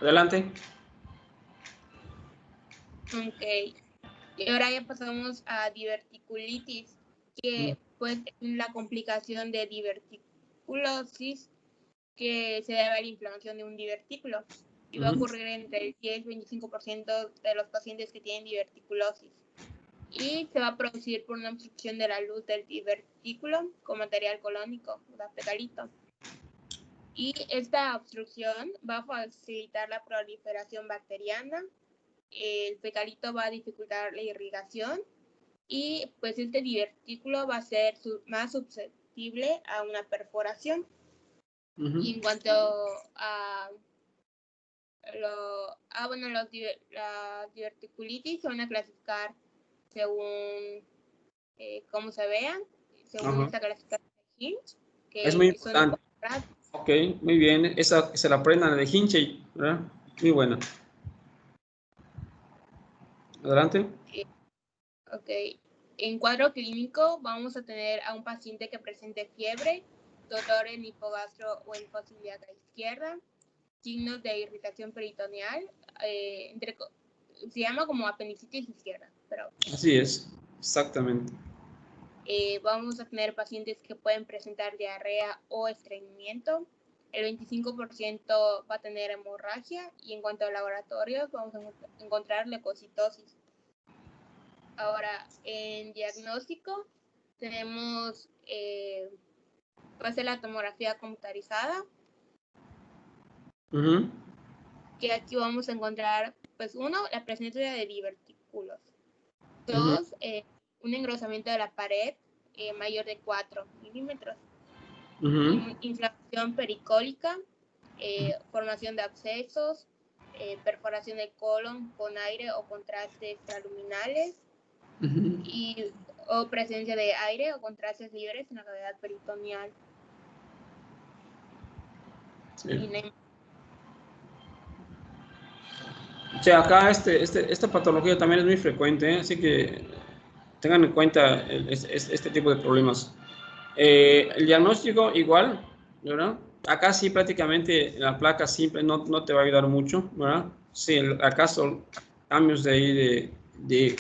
Adelante. Ok. Y ahora ya pasamos a diverticulitis, que pues es la complicación de diverticulosis que se debe a la inflamación de un divertículo y va a ocurrir entre el 10 y 25% de los pacientes que tienen diverticulosis. Y se va a producir por una obstrucción de la luz del divertículo con material colónico, o sea, fecalito. Y esta obstrucción va a facilitar la proliferación bacteriana. El fecalito va a dificultar la irrigación y pues este divertículo va a ser más susceptible a una perforación. Y en cuanto a la diverticulitis se van a clasificar según cómo se vean, según esta clasificación de Hinch, que es muy importante. Ok, muy bien. Esa se la aprendan de Hinch, ¿verdad? Muy buena. Adelante. Ok. En cuadro clínico vamos a tener a un paciente que presente fiebre, dolor en hipogastro o en fosa ilíaca izquierda, signos de irritación peritoneal, se llama como apendicitis izquierda, pero así es, exactamente. Vamos a tener pacientes que pueden presentar diarrea o estreñimiento. El 25% va a tener hemorragia y en cuanto a laboratorios vamos a encontrar leucocitosis. Ahora, en diagnóstico tenemos va a ser la tomografía computarizada, que aquí vamos a encontrar, pues uno, la presencia de divertículos. Dos, un engrosamiento de la pared mayor de 4 milímetros. Inflamación pericólica, formación de abscesos, perforación del colon con aire o contrastes extraluminales o presencia de aire o contrastes libres en la cavidad peritoneal. Sí. O sea, acá esta patología también es muy frecuente, así que tengan en cuenta este tipo de problemas. El diagnóstico igual, ¿verdad? Acá sí prácticamente la placa simple no te va a ayudar mucho, ¿verdad? Sí, acá son cambios de ahí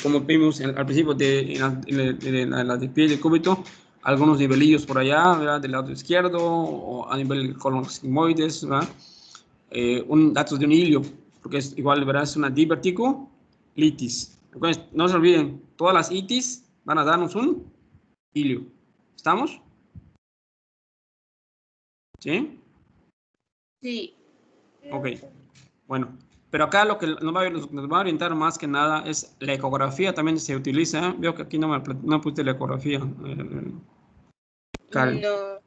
como vimos al principio de la de pie de cúbito, algunos nivelillos por allá, ¿verdad? Del lado izquierdo o a nivel colon sigmoides, ¿verdad? Datos de un hilio, porque es igual, ¿verdad? Es una diverticulitis. Entonces, no se olviden, todas las itis van a darnos un hilio. ¿Estamos? ¿Sí? Sí. Ok. Bueno, pero acá lo que nos va a orientar más que nada es la ecografía, también se utiliza. Veo que aquí no puse la ecografía. Karen. No.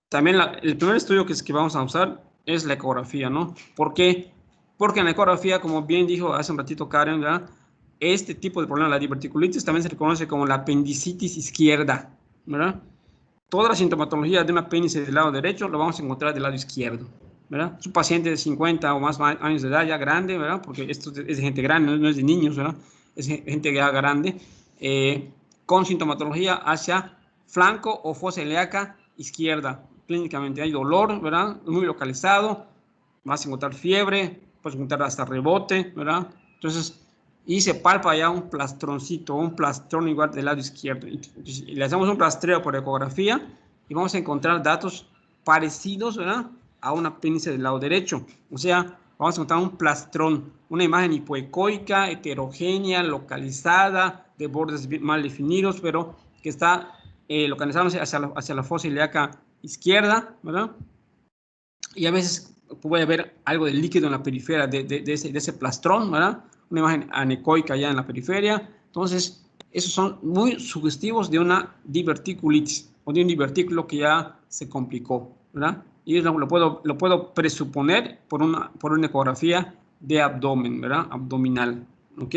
También el primer estudio que vamos a usar es la ecografía, ¿no? ¿Por qué? Porque en la ecografía, como bien dijo hace un ratito Karen, ¿verdad? Este tipo de problema, la diverticulitis, también se le conoce como la apendicitis izquierda, ¿verdad? Toda la sintomatología de un apéndice del lado derecho lo vamos a encontrar del lado izquierdo, ¿verdad? Es un paciente de 50 o más años de edad, ya grande, ¿verdad? Porque esto es de gente grande, no es de niños, ¿verdad? Es gente ya grande, con sintomatología hacia flanco o fosa ilíaca izquierda. Clínicamente hay dolor, ¿verdad? Muy localizado, vas a encontrar fiebre, puedes encontrar hasta rebote, ¿verdad? Entonces, y se palpa ya un plastroncito, un plastrón igual del lado izquierdo. Y le hacemos un rastreo por ecografía y vamos a encontrar datos parecidos, ¿verdad?, a un apéndice del lado derecho. O sea, vamos a encontrar un plastrón, una imagen hipoecoica, heterogénea, localizada, de bordes mal definidos, pero que está localizándose hacia la fosa ilíaca izquierda, ¿verdad? Y a veces puede haber algo de líquido en la periferia de ese plastrón, ¿verdad? Una imagen anecoica ya en la periferia. Entonces, esos son muy sugestivos de una diverticulitis o de un divertículo que ya se complicó, ¿verdad? Y lo puedo presuponer por una ecografía de abdomen, ¿verdad? Abdominal, ¿ok?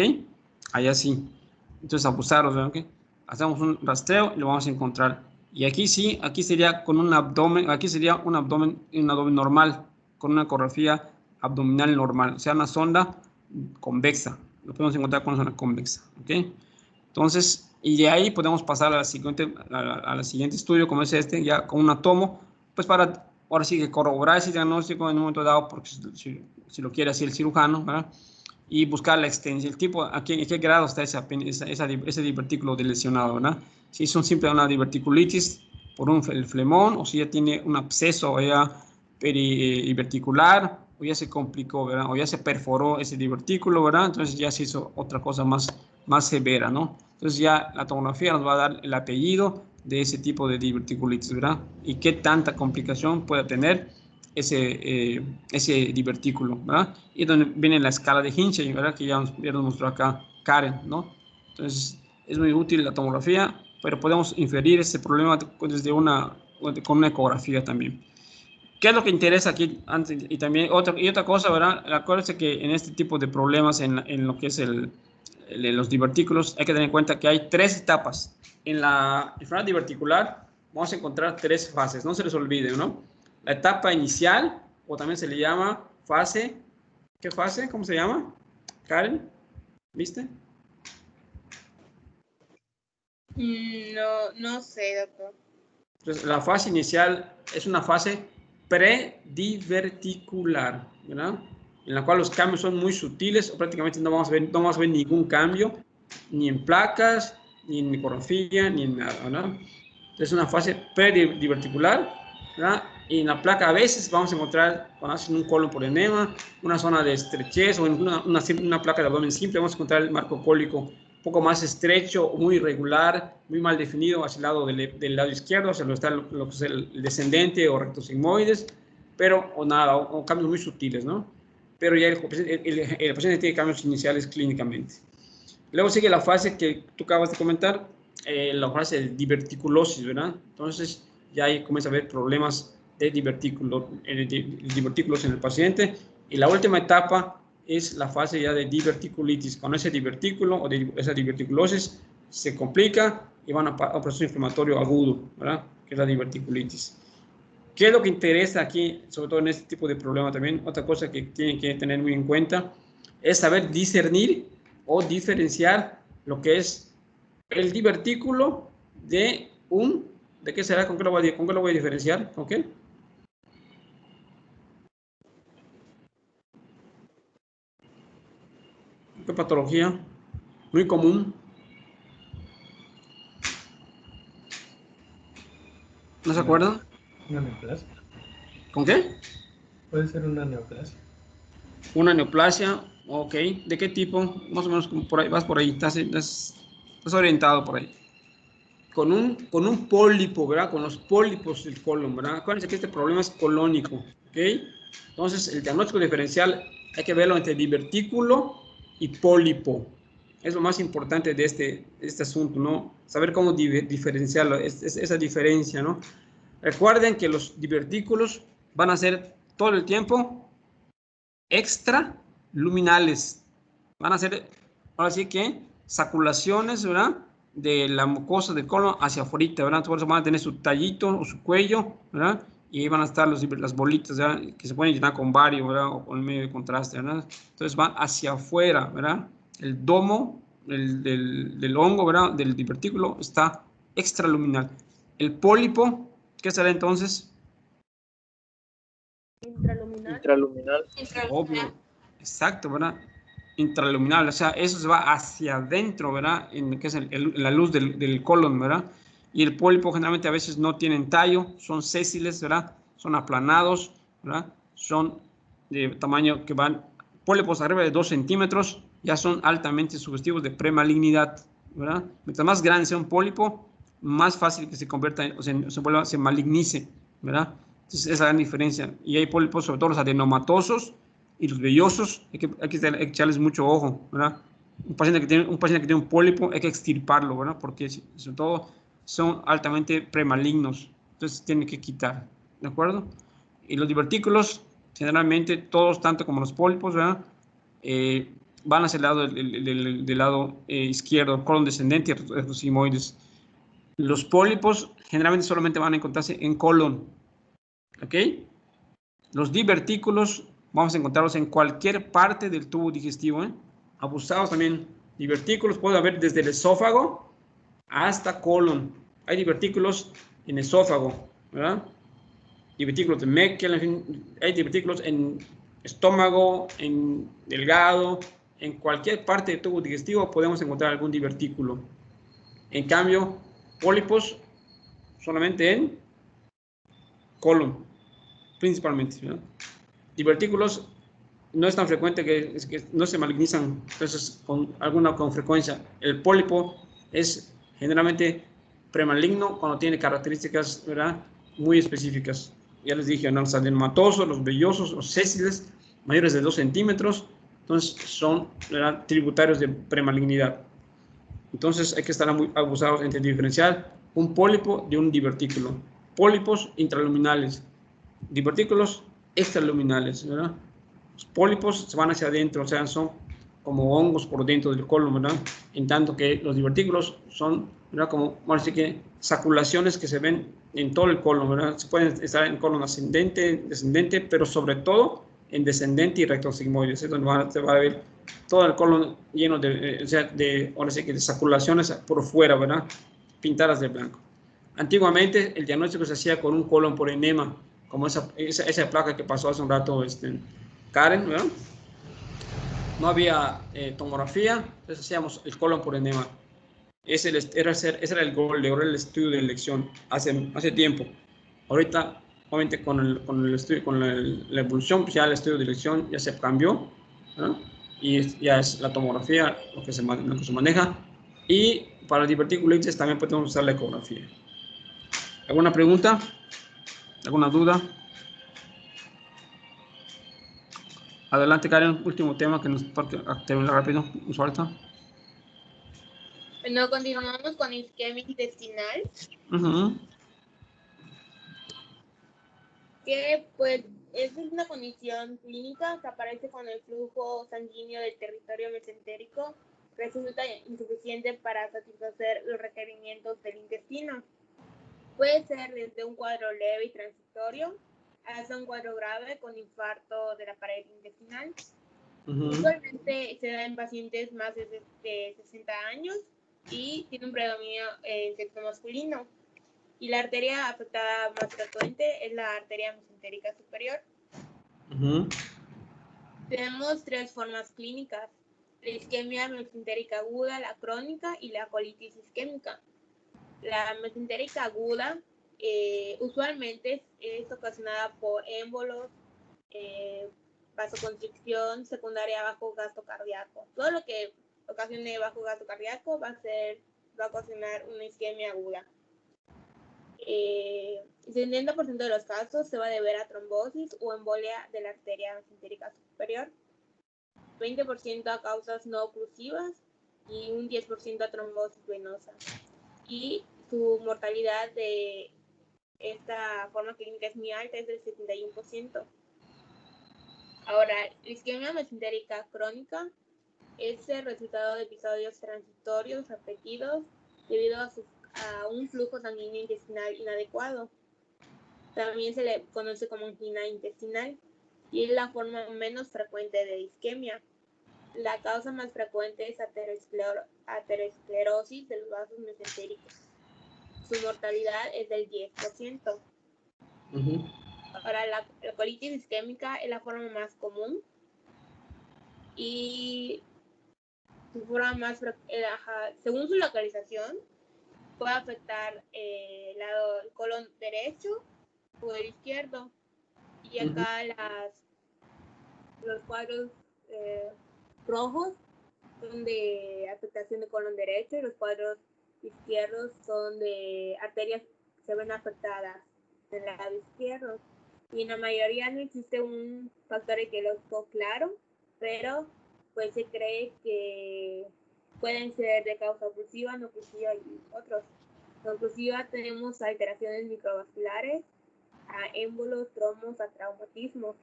Allá sí. Entonces, abusaros, ¿verdad? ¿Okay? Hacemos un rastreo y lo vamos a encontrar. Y aquí sí, aquí sería con un abdomen, aquí sería un abdomen normal, con una ecografía abdominal normal, o sea, una sonda convexa. Lo podemos encontrar con una sonda convexa, ¿ok? Entonces, y de ahí podemos pasar a la siguiente estudio, como es este, ya con una tomo, pues para, ahora sí que corroborar ese diagnóstico en un momento dado, porque si lo quiere así el cirujano, ¿verdad? Y buscar la extensión, el tipo, en qué grado está ese divertículo lesionado, ¿verdad? Si es una diverticulitis por el flemón, o si ya tiene un absceso ya periverticular, o ya se complicó, ¿verdad? O ya se perforó ese divertículo, ¿verdad? Entonces ya se hizo otra cosa más severa, ¿no? Entonces ya la tomografía nos va a dar el apellido de ese tipo de diverticulitis, ¿verdad? Y qué tanta complicación puede tener ese divertículo, ¿verdad? Y donde viene la escala de Hinchey, ¿verdad? Que ya nos mostró acá Karen, ¿no? Entonces, es muy útil la tomografía, pero podemos inferir este problema con una ecografía también. ¿Qué es lo que interesa aquí? Antes, y también otra cosa, ¿verdad? Acuérdense que en este tipo de problemas, en lo que es los divertículos, hay que tener en cuenta que hay 3 etapas. En la enfermedad diverticular vamos a encontrar 3 fases, no se les olvide, ¿no? La etapa inicial, o también se le llama fase, ¿qué fase? ¿Cómo se llama? Karen, ¿viste? No sé, doctor. Entonces, la fase inicial es una fase prediverticular, ¿verdad? En la cual los cambios son muy sutiles, o prácticamente no vamos a ver ningún cambio, ni en placas, ni en ecografía, ni en nada, ¿verdad? Es una fase prediverticular, ¿verdad? Y en la placa a veces vamos a encontrar, cuando hacen un colon por enema, una zona de estrechez, o en una placa de abdomen simple, vamos a encontrar el marco cólico un poco más estrecho, muy irregular, muy mal definido hacia el lado del lado izquierdo, hacia lo está lo que es el descendente o rectos sigmoides, pero o cambios muy sutiles, ¿no? Pero ya el paciente tiene cambios iniciales clínicamente. Luego sigue la fase que tú acabas de comentar, la fase de diverticulosis, ¿verdad? Entonces ya ahí comienza a haber problemas de divertículos en el paciente. Y la última etapa es la fase ya de diverticulitis. Con ese divertículo o de esa diverticulosis se complica y van a un proceso inflamatorio agudo, ¿verdad? Que es la diverticulitis. ¿Qué es lo que interesa aquí, sobre todo en este tipo de problema también? Otra cosa que tienen que tener muy en cuenta es saber discernir o diferenciar lo que es el divertículo ¿de qué será? ¿Con qué lo voy a diferenciar? ¿Con qué? ¿Qué patología? Muy común. ¿No se acuerdan? Una neoplasia. ¿Con qué? Puede ser una neoplasia. Una neoplasia, ok. ¿De qué tipo? Más o menos por ahí, vas por ahí, estás orientado por ahí. Con un pólipo, ¿verdad? Con los pólipos del colon, ¿verdad? Acuérdense que este problema es colónico, ¿ok? Entonces, el diagnóstico diferencial hay que verlo entre divertículo y pólipo. Es lo más importante de este asunto, ¿no? Saber cómo diferenciarlo, esa diferencia, ¿no? Recuerden que los divertículos van a ser todo el tiempo extraluminales. Van a ser, ahora sí que, saculaciones, ¿verdad? De la mucosa del colon hacia afuera, ¿verdad? Por eso van a tener su tallito o su cuello, ¿verdad? Y ahí van a estar las bolitas, ¿verdad? Que se pueden llenar con bario, ¿verdad? O con medio de contraste, ¿verdad? Entonces van hacia afuera, ¿verdad? El domo del hongo, ¿verdad? Del divertículo está extraluminal. El pólipo, ¿qué será entonces? Intraluminal. Obvio, exacto, ¿verdad? Intraluminal, o sea, eso se va hacia adentro, ¿verdad? Que es la luz del colon, ¿verdad? Y el pólipo generalmente a veces no tienen tallo, son sésiles, ¿verdad? Son aplanados, ¿verdad? Son de tamaño que van, pólipos arriba de 2 centímetros, ya son altamente sugestivos de premalignidad, ¿verdad? Mientras más grande sea un pólipo, más fácil que se convierta, se malignice, ¿verdad? Entonces, esa es la gran diferencia. Y hay pólipos, sobre todo los adenomatosos y los vellosos, hay que echarles mucho ojo, ¿verdad? Un paciente que tiene un pólipo hay que extirparlo, ¿verdad? Porque sobre todo son altamente premalignos, entonces tiene que quitar, ¿de acuerdo? Y los divertículos, generalmente todos, tanto como los pólipos, ¿verdad? Van hacia el lado del lado izquierdo, el colon descendente y los sigmoides. Los pólipos generalmente solamente van a encontrarse en colon, ¿ok? Los divertículos vamos a encontrarlos en cualquier parte del tubo digestivo, ¿eh? Abusados también. Divertículos puede haber desde el esófago hasta colon. Hay divertículos en esófago, ¿verdad? Divertículos de Meckel, en fin, hay divertículos en estómago, en delgado, en cualquier parte del tubo digestivo podemos encontrar algún divertículo. En cambio, pólipos solamente en colon, principalmente, ¿verdad? Divertículos no es tan frecuente que no se malignizan, entonces con frecuencia. El pólipo es generalmente premaligno cuando tiene características, ¿verdad?, muy específicas. Ya les dije, ¿no? Los adenomatosos, los vellosos, los sésiles, mayores de 2 centímetros, entonces son, ¿verdad?, tributarios de premalignidad. Entonces hay que estar muy abusados entre diferenciar un pólipo de un divertículo. Pólipos intraluminales, divertículos extraluminales, ¿verdad? Los pólipos se van hacia adentro, o sea, son como hongos por dentro del colon, ¿verdad? En tanto que los divertículos son, ¿verdad? Como, bueno, así que saculaciones que se ven en todo el colon, ¿verdad? Se pueden estar en colon ascendente, descendente, pero sobre todo en descendente y rectosigmoide, es donde se va a ver todo el colon lleno de, o sea, ahora sí que de saculaciones por fuera, ¿verdad? Pintadas de blanco. Antiguamente el diagnóstico se hacía con un colon por enema, como esa placa que pasó hace un rato, Karen, ¿verdad? No había tomografía, entonces hacíamos el colon por enema. Ese era el gol, era el estudio de elección hace tiempo. Ahorita, obviamente, con la evolución, pues ya el estudio de elección ya se cambió, ¿no? Y ya es la tomografía lo que se maneja. Y para diverticulitis también podemos usar la ecografía. ¿Alguna pregunta? ¿Alguna duda? Adelante, Karen, último tema que nos termina rápido, nos falta. Bueno, continuamos con isquemia intestinal, que pues es una condición clínica que aparece cuando el flujo sanguíneo del territorio mesentérico resulta insuficiente para satisfacer los requerimientos del intestino. Puede ser desde un cuadro leve y transitorio hasta un cuadro grave con infarto de la pared intestinal. Usualmente se da en pacientes más de 60 años y tiene un predominio en sexo masculino. Y la arteria afectada más frecuente es la arteria mesentérica superior. Tenemos tres formas clínicas: la isquemia mesentérica aguda, la crónica y la colitis isquémica. La mesentérica aguda usualmente es ocasionada por émbolos, vasoconstricción secundaria a bajo gasto cardíaco. Todo lo que ocasione bajo gasto cardíaco va a ocasionar una isquemia aguda. El 70% de los casos se va a deber a trombosis o embolia de la arteria mesentérica superior, 20% a causas no oclusivas y un 10% a trombosis venosa. Y su mortalidad de esta forma clínica es muy alta, es del 71%. Ahora, la isquemia mesentérica crónica es el resultado de episodios transitorios repetidos debido a un flujo sanguíneo intestinal inadecuado. También se le conoce como angina intestinal y es la forma menos frecuente de isquemia. La causa más frecuente es aterosclerosis de los vasos mesentéricos. Su mortalidad es del 10%. Ahora, la colitis isquémica es la forma más común y su forma más según su localización puede afectar el colon derecho o el izquierdo. Y acá los cuadros rojos son de afectación de colon derecho y los cuadros izquierdos son de arterias que se ven afectadas del lado izquierdo. Y en la mayoría no existe un factor etiológico claro, pero pues se cree que pueden ser de causa oclusiva, no oclusiva y otros. En oclusiva tenemos alteraciones microvasculares, a émbolos, tromos, a traumatismos.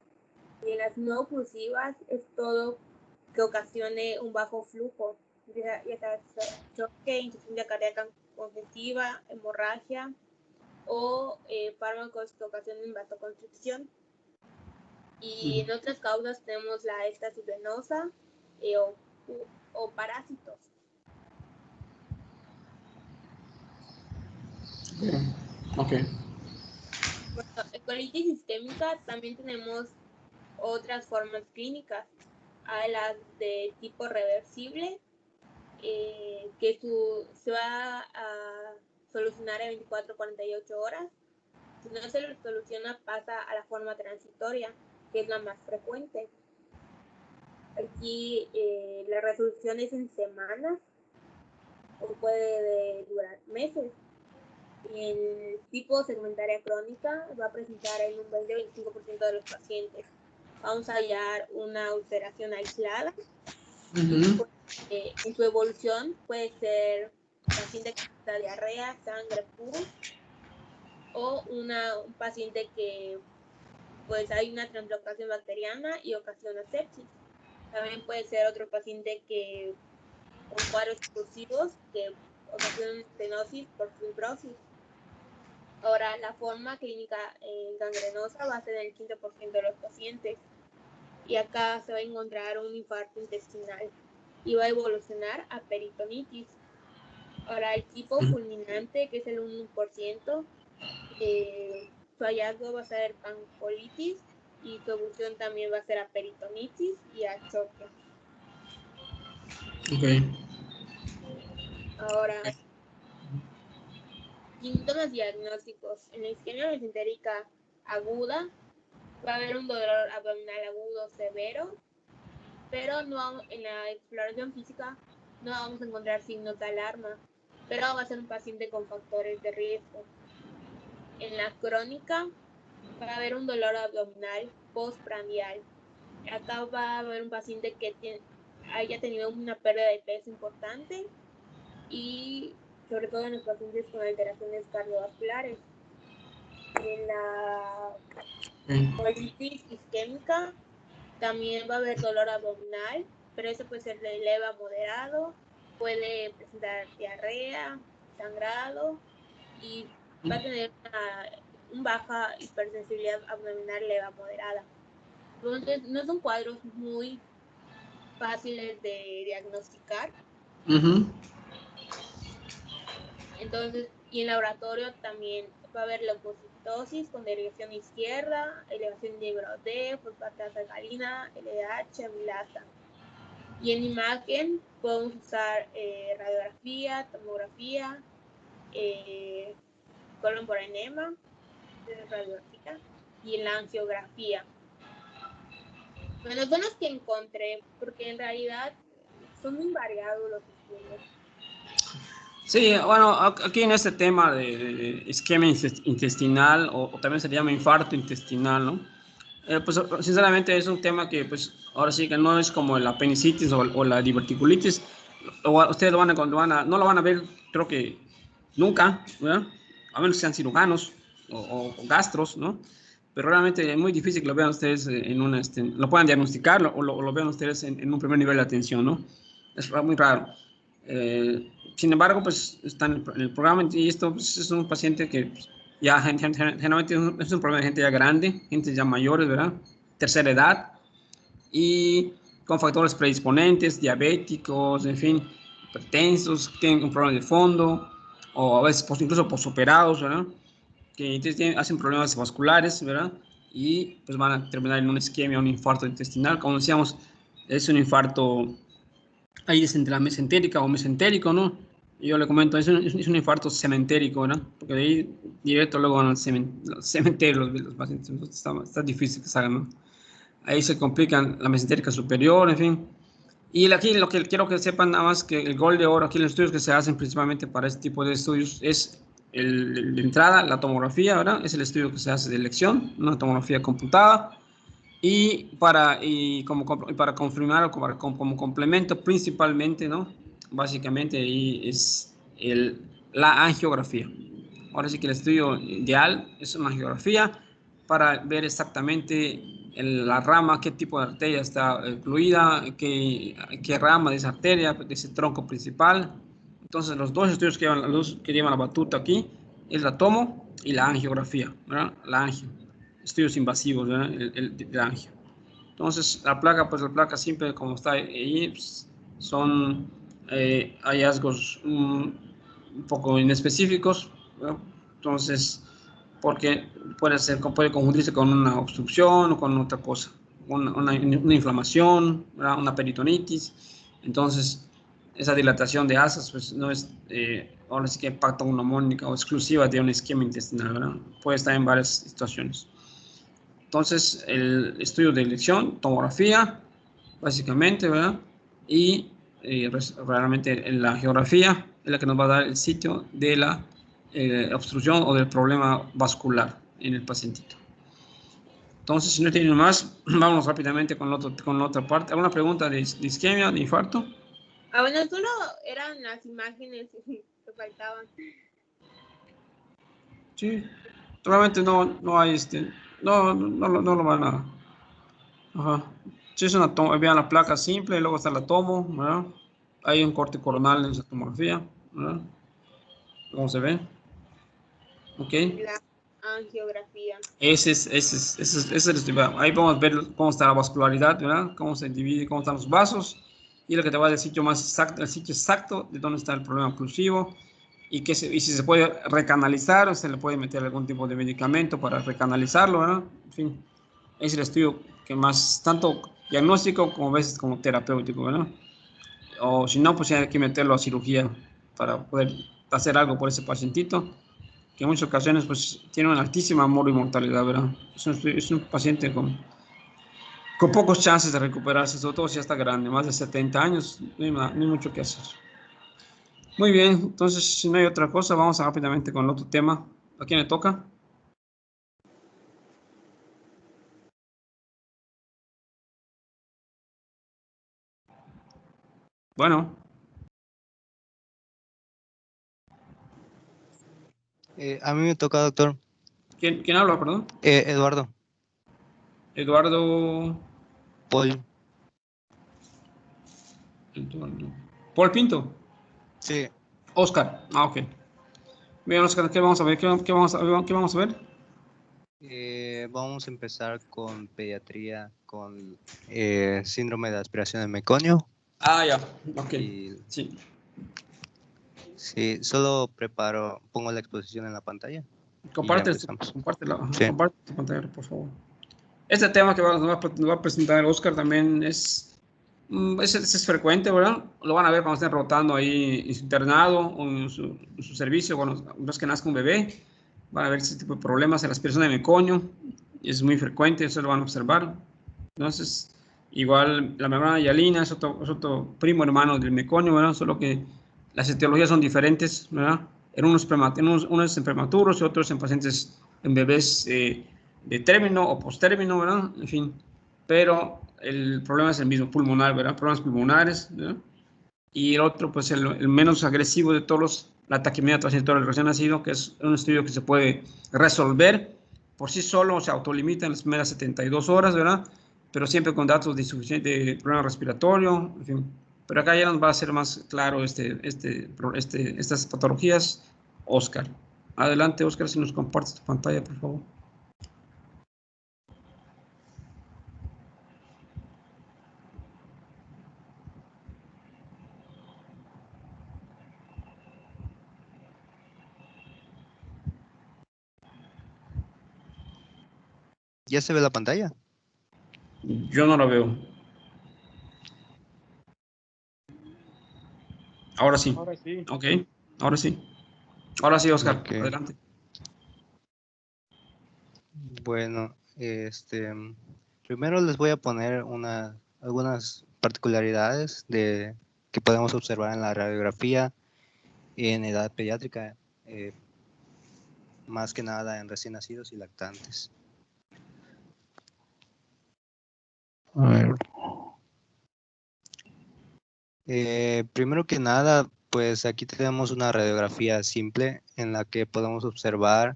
Y en las no oclusivas es todo que ocasione un bajo flujo, ya sea choque, insuficiencia cardíaca congestiva, hemorragia o fármacos que ocasionen vasoconstricción. Y en otras causas tenemos la estasis venosa o parásitos. Ok. Bueno, en colitis isquémica también tenemos otras formas clínicas, a las de tipo reversible, que se va a solucionar en 24-48 horas. Si no se soluciona, pasa a la forma transitoria, que es la más frecuente. Aquí la resolución es en semanas o puede durar meses. Y en tipo segmentaria crónica va a presentar en un 20-25% de los pacientes. Vamos a hallar una alteración aislada, en su evolución puede ser paciente que da diarrea, sangre, pus, o un paciente que pues hay una translocación bacteriana y ocasiona sepsis. También puede ser otro paciente que con cuadros explosivos que ocasionan estenosis por fibrosis. Ahora, la forma clínica gangrenosa va a ser en el 15% de los pacientes. Y acá se va a encontrar un infarto intestinal y va a evolucionar a peritonitis. Ahora, el tipo fulminante, que es el 1%, su hallazgo va a ser pancolitis y su evolución también va a ser a peritonitis y a choque. Ok. Ahora, síntomas diagnósticos. En la isquemia mesentérica aguda va a haber un dolor abdominal agudo severo, pero no, en la exploración física no vamos a encontrar signos de alarma, pero va a ser un paciente con factores de riesgo. En la crónica va a haber un dolor abdominal postprandial. Acá va a haber un paciente que haya tenido una pérdida de peso importante y sobre todo en los pacientes con alteraciones cardiovasculares. En la colitis isquémica también va a haber dolor abdominal, pero eso puede ser de leve a moderado, puede presentar diarrea, sangrado y va a tener una baja hipersensibilidad abdominal leve a moderada. Entonces, no son cuadros muy fáciles de diagnosticar. Entonces, y en laboratorio también va a haber leucocitosis con derivación izquierda, elevación de hidro D, fosfatasa alcalina, LDH, amilasa. Y en imagen podemos usar radiografía, tomografía, colon por enema, radiografía, y en la angiografía. Bueno, son los que encontré, porque en realidad son muy variados los estudios. Sí, bueno, aquí en este tema de isquemia intestinal, o también se llama infarto intestinal, ¿no? Pues sinceramente es un tema que pues ahora sí que no es como la apendicitis o la diverticulitis. Ustedes no lo van a ver, creo que nunca, ¿verdad? A menos que sean cirujanos o gastros, ¿no? Pero realmente es muy difícil que lo vean ustedes lo puedan diagnosticar o lo vean ustedes en un primer nivel de atención, ¿no? Es muy raro. Sin embargo, pues está en el programa y esto pues, es un paciente que pues, ya generalmente es un problema de gente ya grande, gente ya mayores, ¿verdad? Tercera edad y con factores predisponentes, diabéticos, en fin, hipertensos, tienen un problema de fondo o a veces incluso posoperados, ¿verdad? Que entonces hacen problemas vasculares, ¿verdad? Y pues van a terminar en una isquemia, un infarto intestinal, como decíamos, es un infarto ahí es entre la mesentérica o mesentérico, ¿no? Y yo le comento, es un infarto cementérico, ¿no? Porque de ahí directo luego van al cementerio los pacientes. Entonces está difícil que salgan, ¿no? Ahí se complican la mesentérica superior, en fin. Y aquí lo que quiero que sepan nada más que el gol de oro, aquí los estudios que se hacen principalmente para este tipo de estudios es de entrada la tomografía, ¿verdad? Es el estudio que se hace de elección, una tomografía computada. Y para confirmar o como complemento principalmente, ¿no? Básicamente ahí es la angiografía. Ahora sí que el estudio ideal es una angiografía para ver exactamente la rama, qué tipo de arteria está incluida, qué rama de esa arteria, de ese tronco principal. Entonces los dos estudios que llevan la batuta aquí es la tomo y la angiografía, ¿verdad? La angio. Estudios invasivos, ¿verdad? El angio. Entonces, la placa siempre como está ahí, pues, son hallazgos un poco inespecíficos, ¿no? Entonces, porque puede confundirse con una obstrucción o con otra cosa, una inflamación, ¿verdad? Una peritonitis. Entonces, esa dilatación de asas, pues no es, ahora sí que patognomónica o exclusiva de una isquemia intestinal, ¿verdad? Puede estar en varias situaciones. Entonces, el estudio de elección, tomografía, básicamente, ¿verdad? Y realmente la geografía es la que nos va a dar el sitio de la obstrucción o del problema vascular en el pacientito. Entonces, si no tienen más, vamos rápidamente con la otra parte. ¿Alguna pregunta de isquemia, de infarto? Bueno, solo eran las imágenes que faltaban. Sí, realmente no hay no lo van a. Ajá. Sí, es una vean la placa simple y luego está la tomo, ¿verdad? Hay un corte coronal en esa tomografía, ¿verdad? ¿Cómo se ve? Ok. La angiografía. Ahí podemos ver cómo está la vascularidad, ¿verdad? Cómo se divide, cómo están los vasos y lo que te va a decir el sitio más exacto, el sitio exacto de dónde está el problema oclusivo y y si se puede recanalizar o se le puede meter algún tipo de medicamento para recanalizarlo, ¿verdad? En fin, es el estudio que más, tanto diagnóstico como veces como terapéutico, ¿verdad? O si no, pues hay que meterlo a cirugía para poder hacer algo por ese pacientito que en muchas ocasiones pues tiene una altísima mortalidad, ¿verdad? Es un paciente con pocos chances de recuperarse, sobre todo si ya está grande, más de 70 años, no hay mucho que hacer. Muy bien, entonces si no hay otra cosa, vamos rápidamente con el otro tema. ¿A quién le toca? Bueno, A mí me toca, doctor. ¿quién habla, perdón? Eduardo. Eduardo. Paul. Eduardo. Paul Pinto. Sí. Oscar. Ah, ok. Bien, Oscar, ¿qué vamos a ver? ¿Qué vamos a ver? Vamos a empezar con pediatría, con síndrome de aspiración de meconio. Ah, ya. Ok. Y Sí. sí, solo pongo la exposición en la pantalla. Comparte, Sí. comparte tu pantalla, por favor. Este tema que nos va a presentar Oscar también es frecuente, ¿verdad? Lo van a ver cuando estén rotando ahí en su internado o en su servicio, cuando ves que nazca un bebé. Van a ver ese tipo de problemas en las personas de meconio. Es muy frecuente, eso lo van a observar. Entonces, igual la membrana hialina es otro primo hermano del meconio, ¿verdad? Solo que las etiologías son diferentes, ¿verdad? Unos en prematuros y otros en pacientes, en bebés de término o postérmino, ¿verdad? En fin, pero el problema es el mismo, pulmonar, ¿verdad? Problemas pulmonares, ¿verdad? Y el otro, pues el menos agresivo de todos, la taquimia transitoria del recién nacido, que es un estudio que se puede resolver por sí solo, se autolimita en las primeras 72 horas, ¿verdad? Pero siempre con datos de insuficiente problema respiratorio, en fin. Pero acá ya nos va a ser más claro estas patologías, Oscar. Adelante, Oscar, si nos compartes tu pantalla, por favor. ¿Ya se ve la pantalla? Yo no lo veo. Ahora sí. Ahora sí. Ok, ahora sí. Ahora sí, Oscar, Ok. adelante. Bueno, primero les voy a poner algunas particularidades que podemos observar en la radiografía en edad pediátrica, más que nada en recién nacidos y lactantes. A ver. Primero que nada, pues aquí tenemos una radiografía simple en la que podemos observar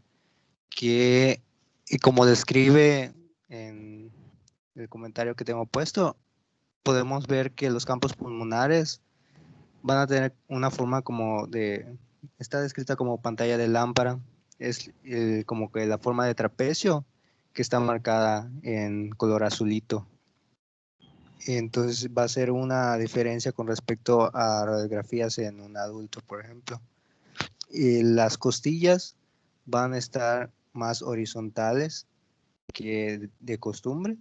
que, y como describe en el comentario que tengo puesto, podemos ver que los campos pulmonares van a tener una forma está descrita como pantalla de lámpara, es como que la forma de trapecio que está marcada en color azulito. Entonces va a ser una diferencia con respecto a radiografías en un adulto, por ejemplo. Y las costillas van a estar más horizontales que de costumbre,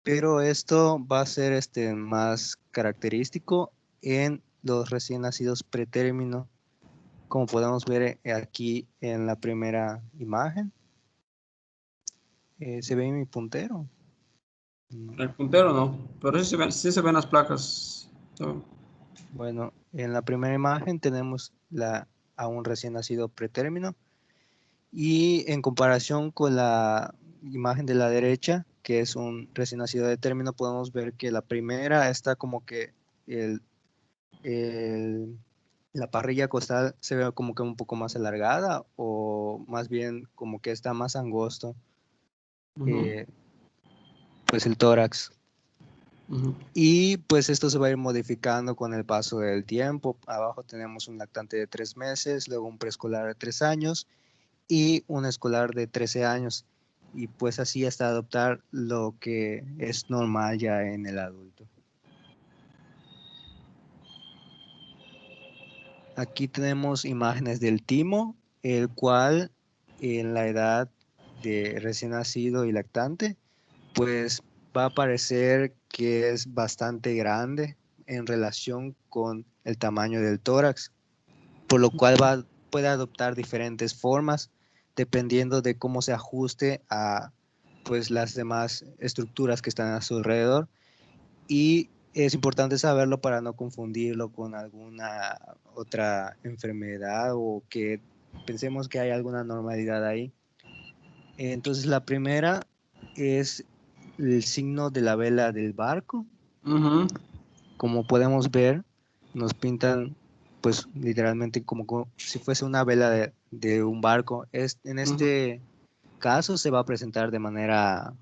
pero esto va a ser más característico en los recién nacidos pretérmino, como podemos ver aquí en la primera imagen. ¿Se ve mi puntero? El puntero no, pero sí se ven las placas. Bueno, en la primera imagen tenemos a un recién nacido pretérmino y en comparación con la imagen de la derecha, que es un recién nacido de término, podemos ver que la primera está como que el, la parrilla costal se ve como que un poco más alargada o más bien como que está más angosto, pues el tórax. Y pues esto se va a ir modificando con el paso del tiempo. Abajo tenemos un lactante de 3 meses, luego un preescolar de 3 años y un escolar de 13 años. Y pues así hasta adoptar lo que es normal ya en el adulto. Aquí tenemos imágenes del timo, el cual en la edad de recién nacido y lactante, pues va a parecer que es bastante grande en relación con el tamaño del tórax, por lo cual puede adoptar diferentes formas dependiendo de cómo se ajuste a pues las demás estructuras que están a su alrededor. Y es importante saberlo para no confundirlo con alguna otra enfermedad o que pensemos que hay alguna normalidad ahí. Entonces la primera es el signo de la vela del barco. Como podemos ver, nos pintan pues literalmente como si fuese una vela de un barco. En este caso se va a presentar de manera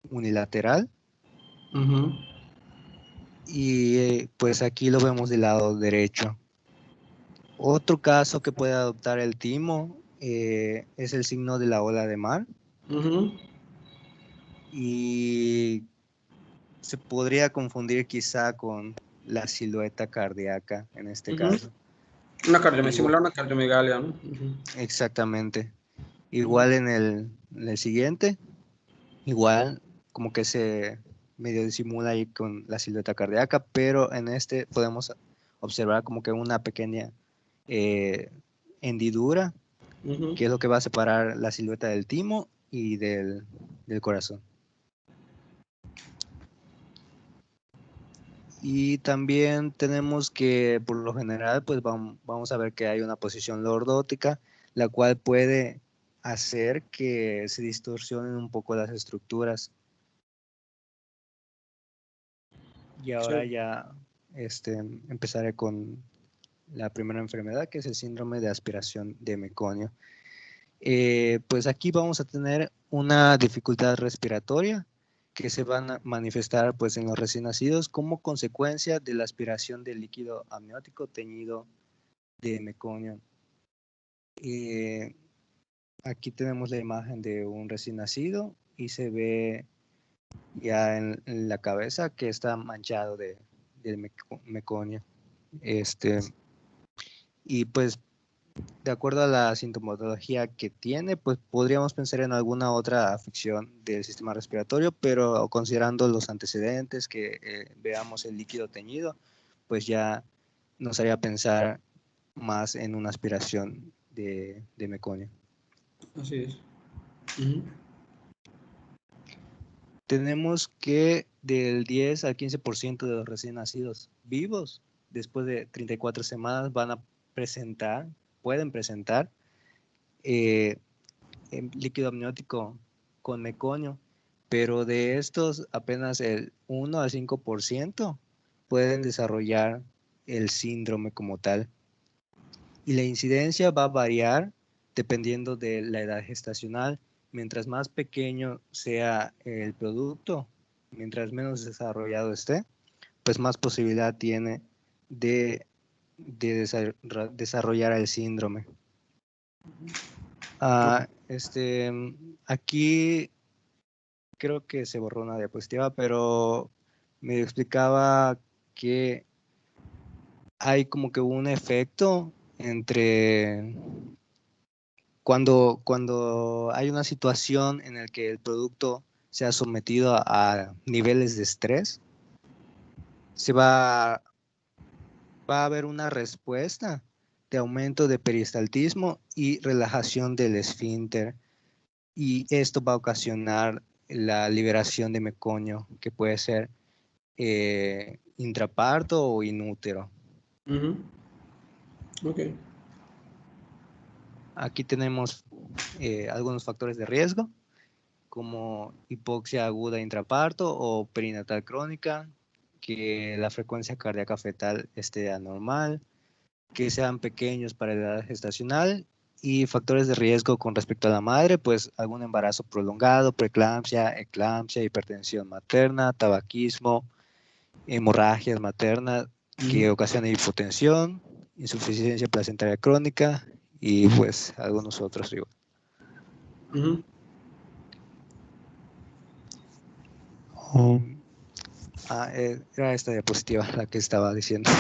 unilateral. Y pues aquí lo vemos del lado derecho. Otro caso que puede adoptar el timo es el signo de la ola de mar. Y se podría confundir quizá con la silueta cardíaca en este caso. Simular una cardiomegalia, ¿no? Exactamente. Igual en el siguiente, igual como que se medio disimula ahí con la silueta cardíaca, pero en este podemos observar como que una pequeña hendidura, que es lo que va a separar la silueta del timo y del corazón. Y también tenemos que, por lo general, pues vamos a ver que hay una posición lordótica, la cual puede hacer que se distorsionen un poco las estructuras. Y ahora ya empezaré con la primera enfermedad, que es el síndrome de aspiración de meconio. Pues aquí vamos a tener una dificultad respiratoria que se van a manifestar pues en los recién nacidos como consecuencia de la aspiración del líquido amniótico teñido de meconio. Aquí tenemos la imagen de un recién nacido y se ve ya en la cabeza que está manchado del meconio. Y pues de acuerdo a la sintomatología que tiene, pues podríamos pensar en alguna otra afección del sistema respiratorio, pero considerando los antecedentes que veamos el líquido teñido, pues ya nos haría pensar más en una aspiración de meconio. Así es. Tenemos que del 10 al 15% de los recién nacidos vivos, después de 34 semanas, pueden presentar líquido amniótico con meconio, pero de estos apenas el 1 al 5% pueden desarrollar el síndrome como tal. Y la incidencia va a variar dependiendo de la edad gestacional. Mientras más pequeño sea el producto, mientras menos desarrollado esté, pues más posibilidad tiene de desarrollar el síndrome. Aquí creo que se borró una diapositiva, pero me explicaba que hay como que un efecto entre cuando hay una situación en la que el producto se ha sometido a niveles de estrés, va a haber una respuesta de aumento de peristaltismo y relajación del esfínter. Y esto va a ocasionar la liberación de meconio, que puede ser intraparto o inútero. Okay. Aquí tenemos algunos factores de riesgo, como hipoxia aguda intraparto o perinatal crónica, que la frecuencia cardíaca fetal esté anormal, que sean pequeños para la edad gestacional, y factores de riesgo con respecto a la madre, pues algún embarazo prolongado, preeclampsia, eclampsia, hipertensión materna, tabaquismo, hemorragias maternas que ocasionan hipotensión, insuficiencia placentaria crónica y pues algunos otros igual. Ujú. Era esta diapositiva la que estaba diciendo.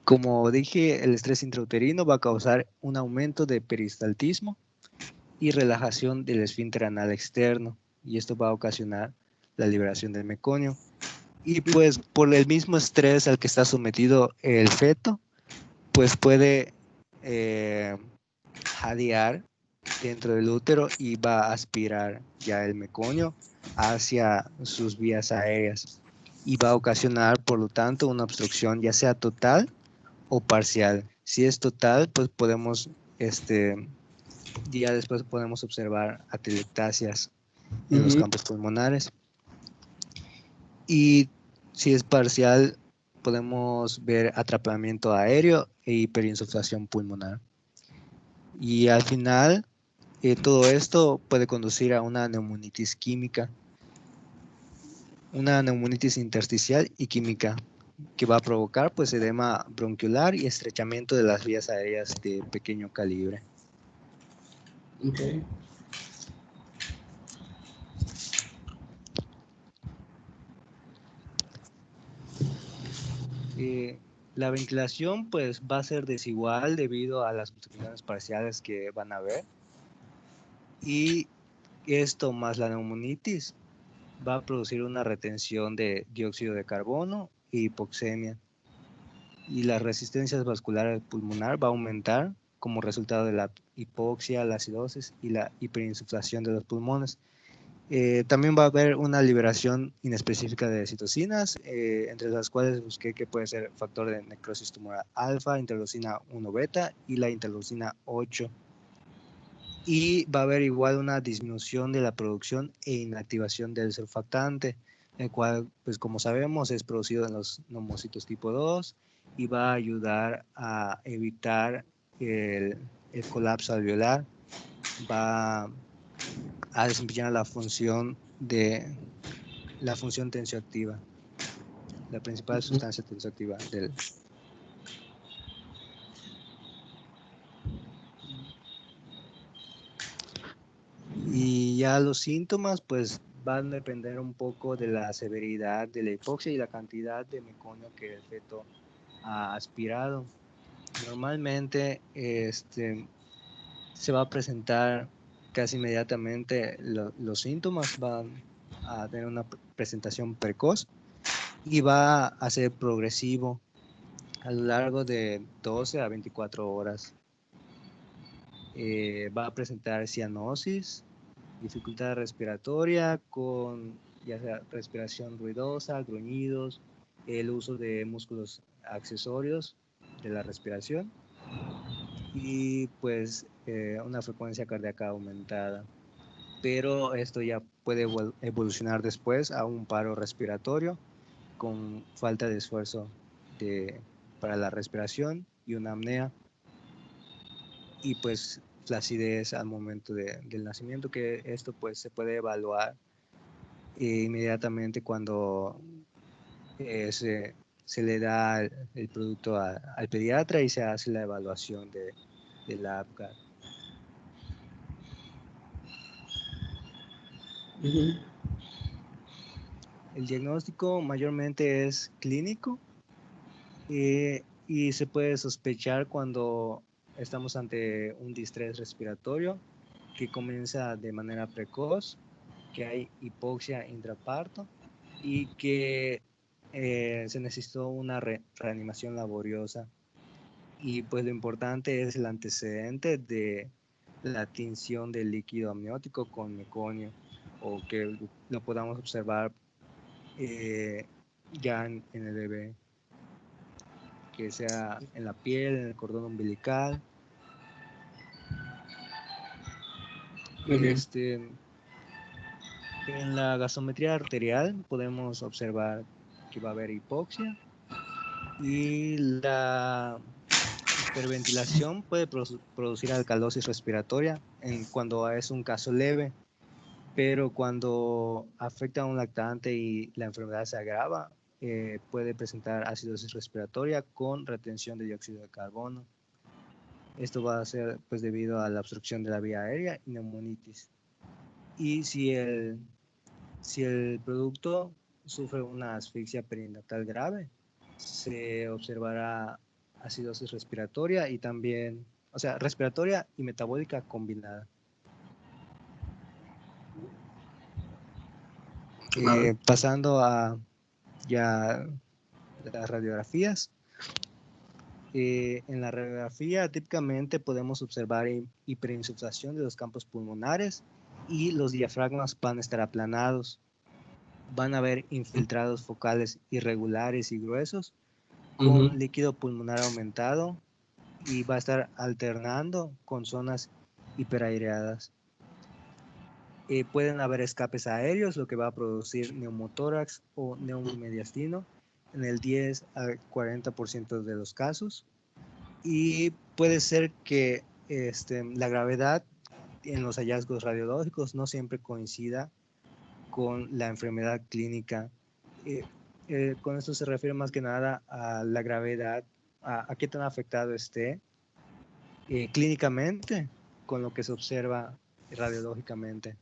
Como dije, el estrés intrauterino va a causar un aumento de peristaltismo y relajación del esfínter anal externo, y esto va a ocasionar la liberación del meconio. Y pues por el mismo estrés al que está sometido el feto, pues puede jadear dentro del útero y va a aspirar ya el meconio hacia sus vías aéreas y va a ocasionar, por lo tanto, una obstrucción ya sea total o parcial. Si es total, pues podemos, ya después podemos observar atelectasias en los campos pulmonares. Y si es parcial, podemos ver atrapamiento aéreo e hiperinsuflación pulmonar. Y al final, todo esto puede conducir a una neumonitis química, una neumonitis intersticial y química, que va a provocar pues edema bronquial y estrechamiento de las vías aéreas de pequeño calibre. Okay. La ventilación pues va a ser desigual debido a las obstrucciones parciales que van a haber, y esto más la neumonitis va a producir una retención de dióxido de carbono e hipoxemia, y las resistencias vasculares pulmonar va a aumentar como resultado de la hipoxia, la acidosis y la hiperinsuflación de los pulmones. También va a haber una liberación inespecífica de citocinas, entre las cuales busqué que puede ser factor de necrosis tumoral alfa, interleucina 1 beta y la interleucina 8. Y va a haber igual una disminución de la producción e inactivación del surfactante, el cual, pues como sabemos, es producido en los neumocitos tipo 2 y va a ayudar a evitar el colapso alveolar, va a desempeñar la función tensioactiva, la principal sustancia tensioactiva del. Y ya los síntomas pues van a depender un poco de la severidad de la hipoxia y la cantidad de meconio que el feto ha aspirado. Normalmente se va a presentar casi inmediatamente, los síntomas van a tener una presentación precoz y va a ser progresivo a lo largo de 12 a 24 horas. Va a presentar cianosis, dificultad respiratoria con ya sea respiración ruidosa, gruñidos, el uso de músculos accesorios de la respiración y pues una frecuencia cardíaca aumentada. Pero esto ya puede evolucionar después a un paro respiratorio con falta de esfuerzo para la respiración y una apnea, y pues flacidez al momento del nacimiento, que esto pues se puede evaluar inmediatamente cuando se le da el producto al pediatra y se hace la evaluación de la APGAR. El diagnóstico mayormente es clínico, y se puede sospechar cuando estamos ante un distrés respiratorio que comienza de manera precoz, que hay hipoxia intraparto y que se necesitó una reanimación laboriosa. Y pues lo importante es el antecedente de la tinción del líquido amniótico con meconio, o que lo podamos observar ya en el bebé, que sea en la piel, en el cordón umbilical. Muy bien. En la gasometría arterial podemos observar que va a haber hipoxia. Y la hiperventilación puede producir alcalosis respiratoria cuando es un caso leve, pero cuando afecta a un lactante y la enfermedad se agrava, puede presentar acidosis respiratoria con retención de dióxido de carbono. Esto va a ser pues debido a la obstrucción de la vía aérea y neumonitis. Y si el producto sufre una asfixia perinatal grave, se observará acidosis respiratoria y también, o sea, respiratoria y metabólica combinada. Pasando a ya las radiografías. En la radiografía típicamente podemos observar hiperinsuflación de los campos pulmonares y los diafragmas van a estar aplanados. Van a haber infiltrados focales irregulares y gruesos con líquido pulmonar aumentado y va a estar alternando con zonas hiperaireadas. Pueden haber escapes aéreos, lo que va a producir neumotórax o neumomediastino en el 10 al 40% de los casos. Y puede ser que la gravedad en los hallazgos radiológicos no siempre coincida con la enfermedad clínica. Con esto se refiere más que nada a la gravedad, a qué tan afectado esté clínicamente con lo que se observa radiológicamente.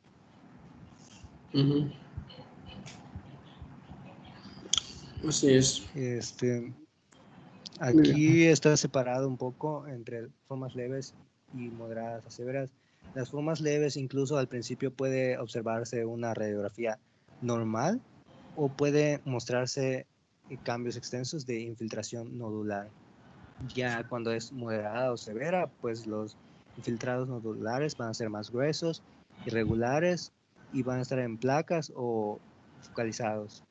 Así es. Aquí está separado un poco entre formas leves y moderadas a severas. Las formas leves, incluso al principio puede observarse una radiografía normal o puede mostrarse cambios extensos de infiltración nodular. Ya cuando es moderada o severa, pues los infiltrados nodulares van a ser más gruesos, irregulares y van a estar en placas o focalizados.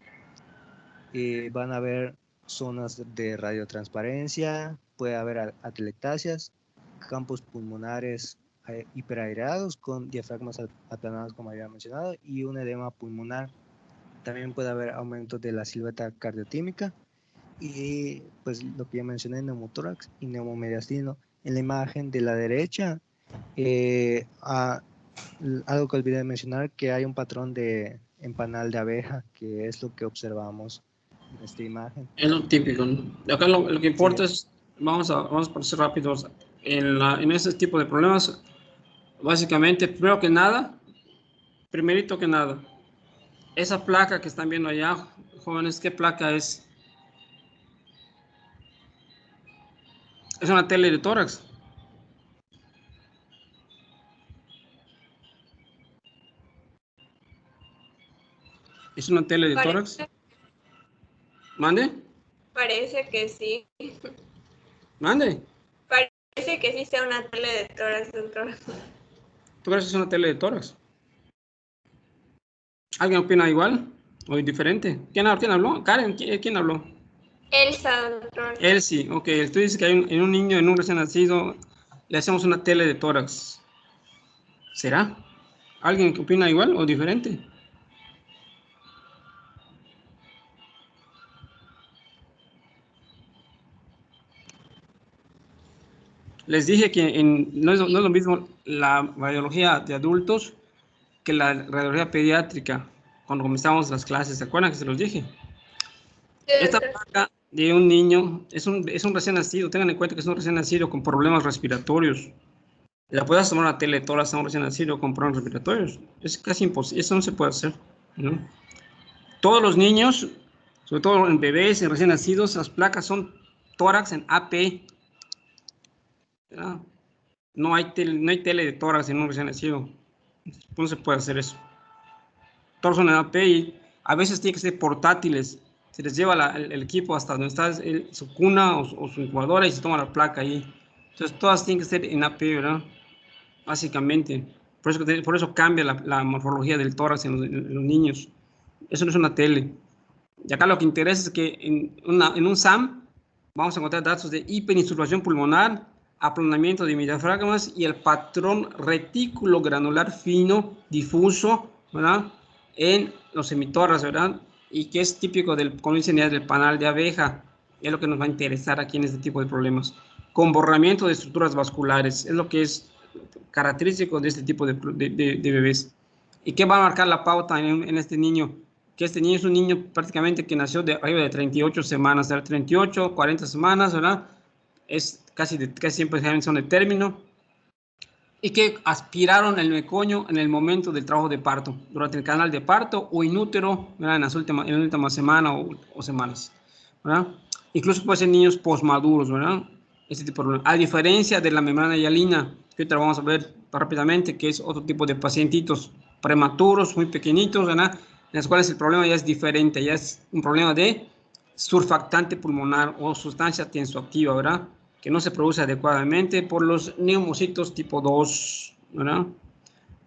Van a haber zonas de radiotransparencia, puede haber atelectasias, campos pulmonares hiperaireados con diafragmas aplanados, como había mencionado, y un edema pulmonar. También puede haber aumento de la silueta cardiotímica y pues lo que ya mencioné, neumotórax y neumomediastino. En la imagen de la derecha, algo que olvidé mencionar, que hay un patrón en panal de abeja, que es lo que observamos en esta imagen. Es lo típico, ¿no? Acá lo que importa es, vamos a ser rápidos, en ese tipo de problemas, básicamente, primerito que nada, esa placa que están viendo allá, jóvenes, ¿qué placa es? Es una tele de tórax. ¿Es una tele de tórax? ¿Mande? Parece que sí. ¿Mande? Parece que sí sea una tele de tórax. ¿Tú crees que es una tele de tórax? ¿Alguien opina igual o diferente? ¿Quién habló? Karen, ¿quién habló? Elsa, doctor. Elsie, ok. Tú dices que en un niño, en un recién nacido, le hacemos una tele de tórax. ¿Será? ¿Alguien que opina igual o diferente? Les dije que no es lo mismo la radiología de adultos que la radiología pediátrica cuando comenzamos las clases. ¿Se acuerdan que se los dije? Esta placa de un niño es un recién nacido. Tengan en cuenta que es un recién nacido con problemas respiratorios. La puedes tomar una tele de tórax a un recién nacido con problemas respiratorios. Es casi imposible. Eso no se puede hacer, ¿no? Todos los niños, sobre todo en bebés, en recién nacidos, las placas son tórax en AP. ¿Verdad? No hay tele de tórax en un recién nacido. No se puede hacer eso. Todos son en AP y a veces tienen que ser portátiles. Se les lleva el equipo hasta donde está su cuna o su incubadora y se toma la placa ahí. Entonces todas tienen que ser en AP, ¿verdad? Básicamente. Por eso cambia la morfología del tórax en los niños. Eso no es una tele. Y acá lo que interesa es que en un SAM vamos a encontrar datos de hiperinsuflación pulmonar, aplanamiento de diafragmas y el patrón retículo granular fino, difuso, ¿verdad? En los semitórax, ¿verdad? y que es típico del, como dicen, del panal de abeja. Es lo que nos va a interesar aquí en este tipo de problemas. Con borramiento de estructuras vasculares, es lo que es característico de este tipo de bebés. ¿Y qué va a marcar la pauta en este niño? Que este niño es un niño prácticamente que nació de arriba de 38 semanas, de 38, 40 semanas, ¿verdad? Es casi siempre son de término, y que aspiraron el mecoño en el momento del trabajo de parto, durante el canal de parto o in útero, ¿verdad? En la última semana o semanas, ¿verdad? Incluso puede ser niños posmaduros, ¿verdad? Este tipo de problema. A diferencia de la membrana hialina, que ahorita vamos a ver rápidamente, que es otro tipo de pacientitos prematuros, muy pequeñitos, ¿verdad? En los cuales el problema ya es diferente, ya es un problema de surfactante pulmonar o sustancia tensoactiva, ¿verdad? Que no se produce adecuadamente por los neumocitos tipo 2, ¿verdad?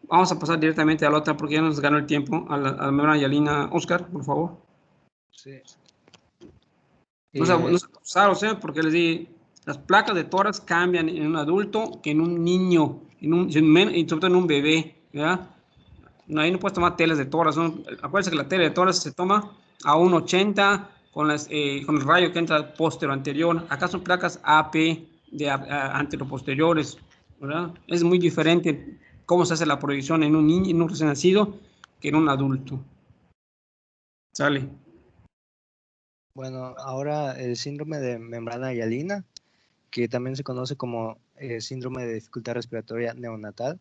Vamos a pasar directamente a la otra porque ya nos ganó el tiempo, a la membrana hialina. Oscar, por favor. Sí. No se abusaron, ¿sí? Porque les di, las placas de tórax cambian en un adulto que en un niño, y sobre todo en un bebé, ¿verdad? No, ahí no puedes tomar telas de tórax, ¿no? Acuérdense que la tela de tórax se toma a 1,80 con el rayo que entra posterior anterior. Acá son placas AP de anteroposteriores, ¿verdad? Es muy diferente cómo se hace la proyección en un niño, en un recién nacido, que en un adulto. Sale. Bueno, ahora el síndrome de membrana hialina, que también se conoce como síndrome de dificultad respiratoria neonatal,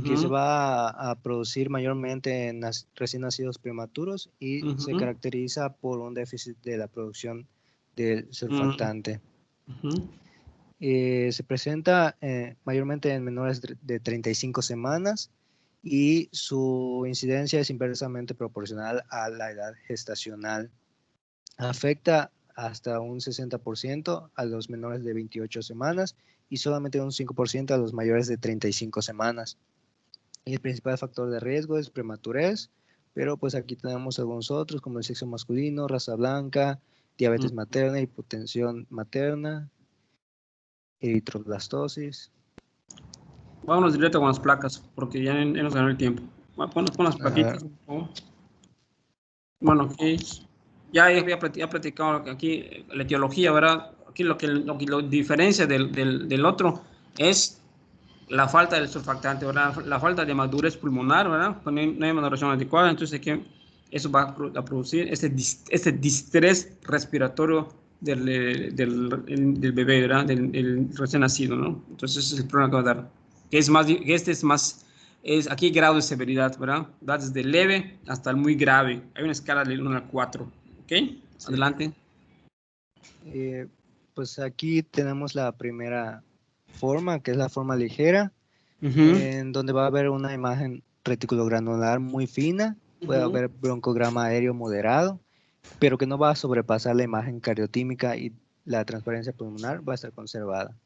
que se va a producir mayormente en recién nacidos prematuros y se caracteriza por un déficit de la producción del surfactante. Se presenta mayormente en menores de 35 semanas y su incidencia es inversamente proporcional a la edad gestacional. Afecta hasta un 60% a los menores de 28 semanas y solamente un 5% a los mayores de 35 semanas. Y el principal factor de riesgo es prematurez, pero pues aquí tenemos algunos otros como el sexo masculino, raza blanca, diabetes materna, hipotensión materna, eritroblastosis. Vámonos directo con las placas, porque ya nos ganó el tiempo. Pon las plaquitas, por favor. Bueno, aquí ya había platicado aquí la etiología, ¿verdad? Aquí lo diferencia del otro es la falta del surfactante, ¿verdad? La falta de madurez pulmonar, ¿verdad? No hay maduración adecuada, entonces eso va a producir este distrés respiratorio del bebé, ¿verdad? Del recién nacido, ¿no? Entonces ese es el problema que va a dar. Aquí grado de severidad, ¿verdad? Va desde leve hasta el muy grave. Hay una escala del 1 al 4, ¿ok? Sí. Adelante. Pues aquí tenemos la primera forma, que es la forma ligera, en donde va a haber una imagen reticulogranular muy fina, puede haber broncograma aéreo moderado, pero que no va a sobrepasar la imagen cardiotímica y la transparencia pulmonar va a estar conservada.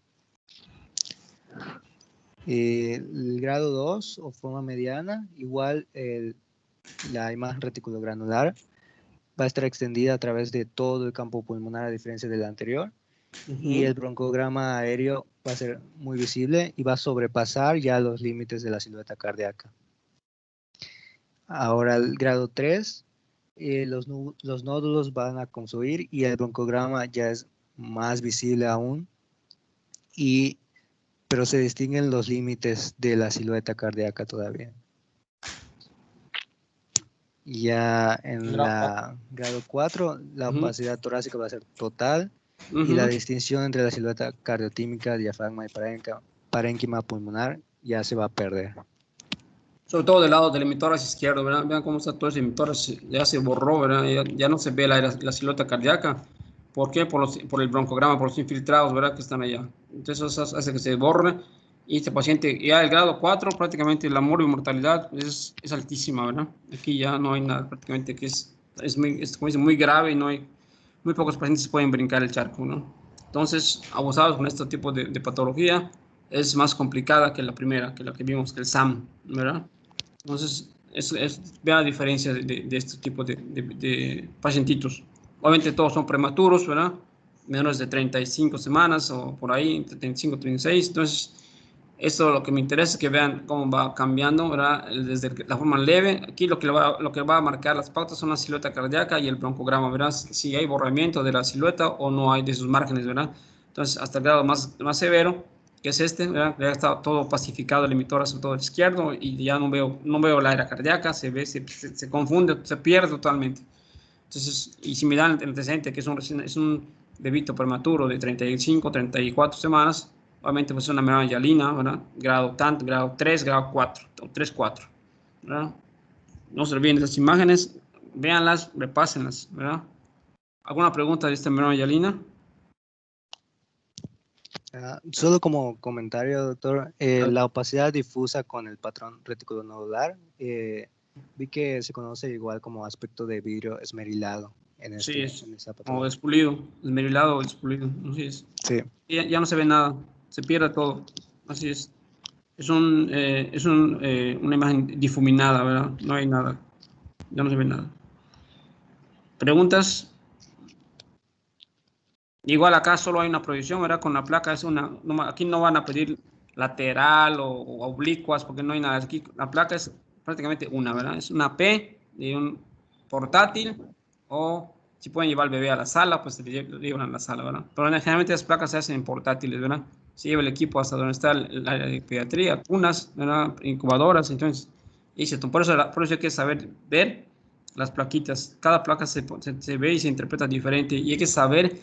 El grado 2 o forma mediana, igual la imagen reticulogranular va a estar extendida a través de todo el campo pulmonar a diferencia del anterior. Y el broncograma aéreo va a ser muy visible y va a sobrepasar ya los límites de la silueta cardíaca. Ahora el grado 3, los nódulos van a confluir y el broncograma ya es más visible aún, pero se distinguen los límites de la silueta cardíaca todavía. Ya en la grado 4, la opacidad torácica va a ser total y la distinción entre la silueta cardiotímica, diafragma y parénquima pulmonar ya se va a perder. Sobre todo del lado del hemitórax izquierdo, ¿verdad? Vean cómo está todo ese hemitórax, ya se borró, ¿verdad? Ya no se ve la silueta cardíaca. ¿Por qué? Por el broncograma, por los infiltrados, ¿verdad? Que están allá. Entonces eso hace que se borre. Y este paciente, ya el grado 4, prácticamente la mortalidad es altísima, ¿verdad? Aquí ya no hay nada, prácticamente que es como dice, muy grave y no hay, muy pocos pacientes pueden brincar el charco, ¿no? Entonces, abusados con este tipo de patología, es más complicada que la primera, que la que vimos, que el SAM, ¿verdad? Entonces, vea la diferencia de este tipo de pacientitos. Obviamente todos son prematuros, ¿verdad? Menores de 35 semanas o por ahí, entre 35 y 36. Entonces, Esto lo que me interesa es que vean cómo va cambiando, ¿verdad? Desde la forma leve. Aquí lo que va a marcar las pautas son la silueta cardíaca y el broncograma, ¿verdad? Si hay borramiento de la silueta o no hay de sus márgenes, ¿verdad? Entonces, hasta el grado más severo, que es este, ¿verdad? Ya está todo pacificado el emitor hacia todo el izquierdo y ya no veo la era cardíaca, se confunde, se pierde totalmente. Entonces, y si me dan el antecedente, que es un bebito prematuro de 35, 34 semanas, obviamente pues es una membrana hialina, ¿verdad? Grado 3, grado 4, o 3, 4, ¿verdad? No se olviden de esas imágenes, véanlas, repásenlas, ¿verdad? ¿Alguna pregunta de esta membrana hialina? Solo como comentario, doctor, la opacidad difusa con el patrón reticulonodular, vi que se conoce igual como aspecto de vidrio esmerilado en Sí, en esa o patología. despulido, esmerilado o despulido, así es. Sí. Ya no se ve nada, se pierde todo, así es. Es una imagen difuminada, ¿verdad? No hay nada, ya no se ve nada. ¿Preguntas? Igual acá solo hay una proyección, ¿verdad? Con la placa aquí no van a pedir lateral o oblicuas porque no hay nada. Aquí la placa es prácticamente una, ¿verdad? Es una P de un portátil o si pueden llevar al bebé a la sala, pues lo llevan a la sala, ¿verdad? Pero generalmente las placas se hacen en portátiles, ¿verdad? Se lleva el equipo hasta donde está el área de pediatría, cunas, ¿verdad? Incubadoras, entonces, por eso hay que saber ver las plaquitas. Cada placa se ve y se interpreta diferente y hay que saber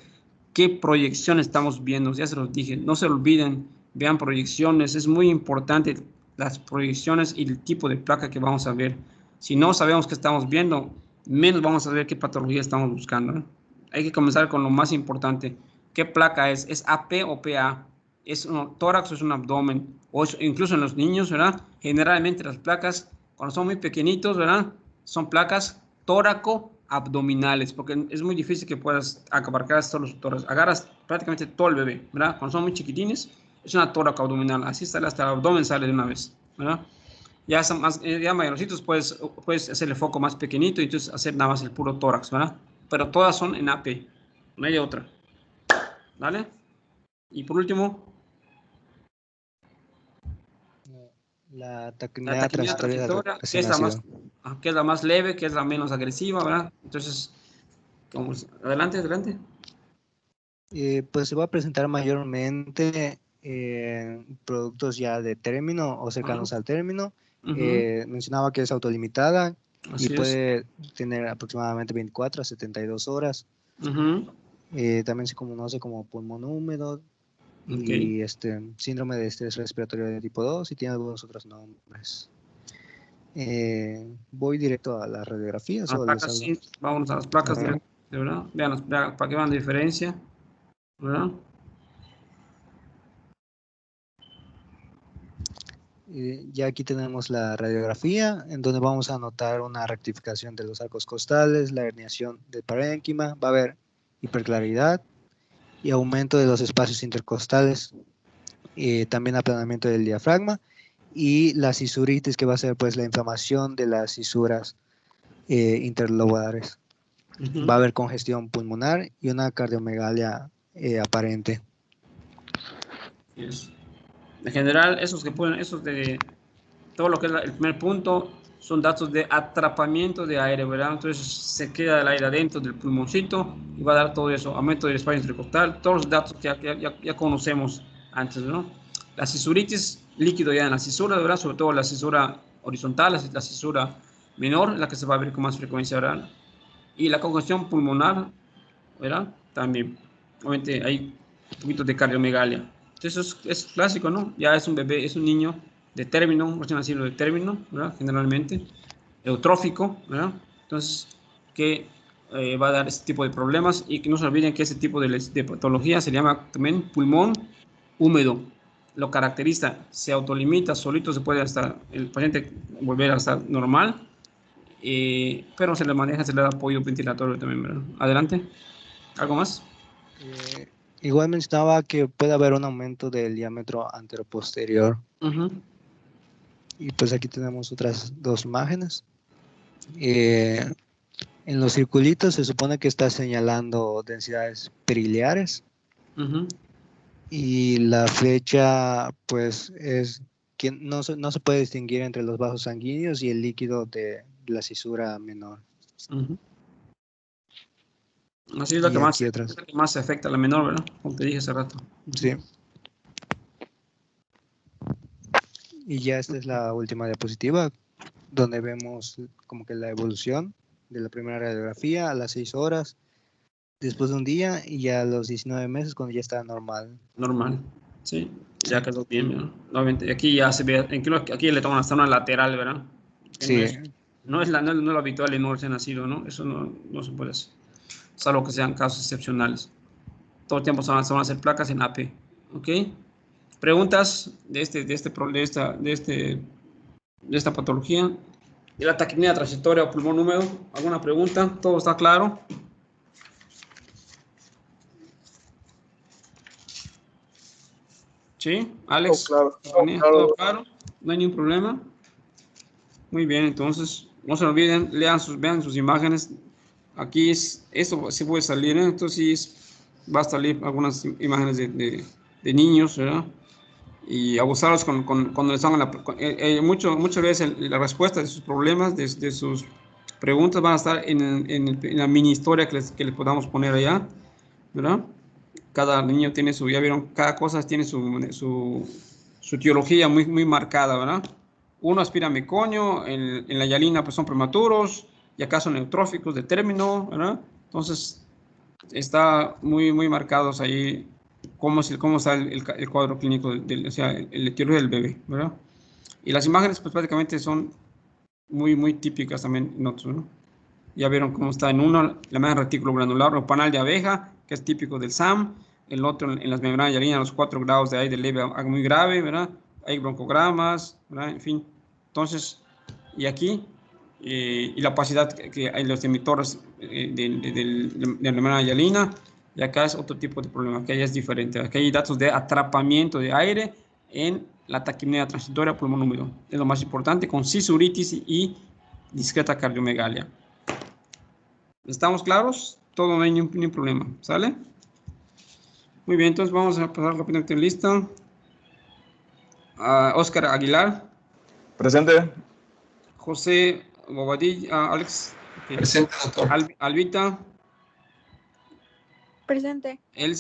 qué proyección estamos viendo. Ya se los dije, no se olviden, vean proyecciones, es muy importante las proyecciones y el tipo de placa que vamos a ver. Si no sabemos qué estamos viendo, menos vamos a saber qué patología estamos buscando, ¿eh? Hay que comenzar con lo más importante. ¿Qué placa es? ¿Es AP o PA? ¿Es un tórax o es un abdomen? O incluso en los niños, ¿verdad? Generalmente las placas, cuando son muy pequeñitos, ¿verdad? Son placas tóraco-abdominales, porque es muy difícil que puedas abarcar todos los tórax. Agarras prácticamente todo el bebé, ¿verdad? Cuando son muy chiquitines, es una tóraco-abdominal. Así sale hasta el abdomen, sale de una vez, ¿verdad? Ya, ya mayorcitos puedes hacer el foco más pequeñito y entonces hacer nada más el puro tórax, ¿verdad? Pero todas son en AP, no hay otra. ¿Vale? Y por último, La la taquimia taquimia transitoria del transitoria, recién nacido. que es la más leve, que es la menos agresiva, ¿verdad? Entonces, adelante. Pues se va a presentar mayormente productos ya de término o cercanos al término. Mencionaba que es autolimitada y Así es. puede tener aproximadamente 24 a 72 horas. También se conoce como pulmón húmedo y síndrome de estrés respiratorio de tipo 2 y tiene algunos otros nombres. Voy directo a las radiografías o les hablo. Sí, vamos a las placas, ¿verdad? Vean, para que vean la diferencia, ¿verdad? Ya aquí tenemos la radiografía, en donde vamos a notar una rectificación de los arcos costales, la herniación del parénquima, va a haber hiperclaridad y aumento de los espacios intercostales, también aplanamiento del diafragma y la cisuritis, que va a ser pues la inflamación de las cisuras interlobulares. Va a haber congestión pulmonar y una cardiomegalia aparente. Yes. En general, esos de todo lo que es el primer punto son datos de atrapamiento de aire, ¿verdad? Entonces se queda el aire adentro del pulmoncito y va a dar todo eso, aumento del espacio intercostal, todos los datos que ya conocemos antes, ¿no? La cisuritis, líquido ya en la cisura, ¿verdad? Sobre todo la cisura horizontal, la cisura menor, la que se va a ver con más frecuencia, ¿verdad? Y la congestión pulmonar, ¿verdad? También, obviamente hay un poquito de cardiomegalia. Entonces es clásico, ¿no? Ya es un bebé, es un niño de término, recién nacido de término, ¿verdad? Generalmente, eutrófico, ¿verdad? Entonces, que va a dar este tipo de problemas y que no se olviden que ese tipo de patología se llama también pulmón húmedo. Lo caracteriza, se autolimita, solito se puede hasta el paciente volver a estar normal, pero se le maneja, se le da apoyo ventilatorio también, ¿verdad? Adelante. ¿Algo más? Igual mencionaba que puede haber un aumento del diámetro anteroposterior. Y pues aquí tenemos otras dos imágenes. En los circulitos se supone que está señalando densidades periliares. Y la fecha, pues, es que no se puede distinguir entre los vasos sanguíneos y el líquido de la cisura menor. Ujú. Así es la Y que más, aquí otras. es la que más afecta a la menor, ¿verdad? Como te dije hace rato. Sí. Y ya esta es la última diapositiva, donde vemos como que la evolución de la primera radiografía a las 6 horas, después de un día y ya a los 19 meses cuando ya está normal. Normal. Sí, ya quedó bien, ¿verdad? Nuevamente, aquí ya se ve, aquí le toman hasta una lateral, ¿verdad? Que Sí, no es lo habitual en un recién nacido, ¿no? Eso no se puede hacer, salvo que sean casos excepcionales. Todo el tiempo se van a hacer placas en AP, ¿ok? Preguntas de esta patología, de la taquipnea transitoria o pulmón húmedo. ¿Alguna pregunta? ¿Todo está claro? ¿Sí? Alex, claro. ¿todo claro? ¿No hay ningún problema? Muy bien, entonces, no se olviden, vean sus imágenes. Aquí esto sí puede salir, ¿eh? Entonces va a salir algunas imágenes de niños, ¿verdad? Y abusarlos cuando les hagan muchas veces la respuesta de sus problemas, de sus preguntas van a estar en la mini historia que les podamos poner allá, ¿verdad? Cada niño tiene ya vieron, cada cosa tiene su teología muy marcada, ¿verdad? Uno aspira a meconio, en la hialina pues son prematuros, y acá son neutróficos de término, ¿verdad? Entonces, está muy marcados ahí cómo está el cuadro clínico, o sea, el etiología del bebé, ¿verdad? Y las imágenes pues prácticamente son muy típicas también en otros, ¿no? Ya vieron cómo está en uno, la imagen retículo granular o panal de abeja, que es típico del SAM, el otro en las membranas hialinas, los 4 grados de aire leve a muy grave, ¿verdad? Hay broncogramas, ¿verdad? En fin, entonces, y aquí, y la opacidad que hay los emitores de la membrana hialina, y acá es otro tipo de problema, que ya es diferente, aquí hay datos de atrapamiento de aire en la taquipnea transitoria pulmón húmedo, es lo más importante, con cisuritis y discreta cardiomegalia. ¿Estamos claros? Todo, no hay ningún problema, ¿sale? Muy bien, entonces vamos a pasar rápidamente en lista. Óscar Aguilar. Presente. José Bobadilla, Alex. Okay. Presente, doctor. Albita. Presente. Elsie.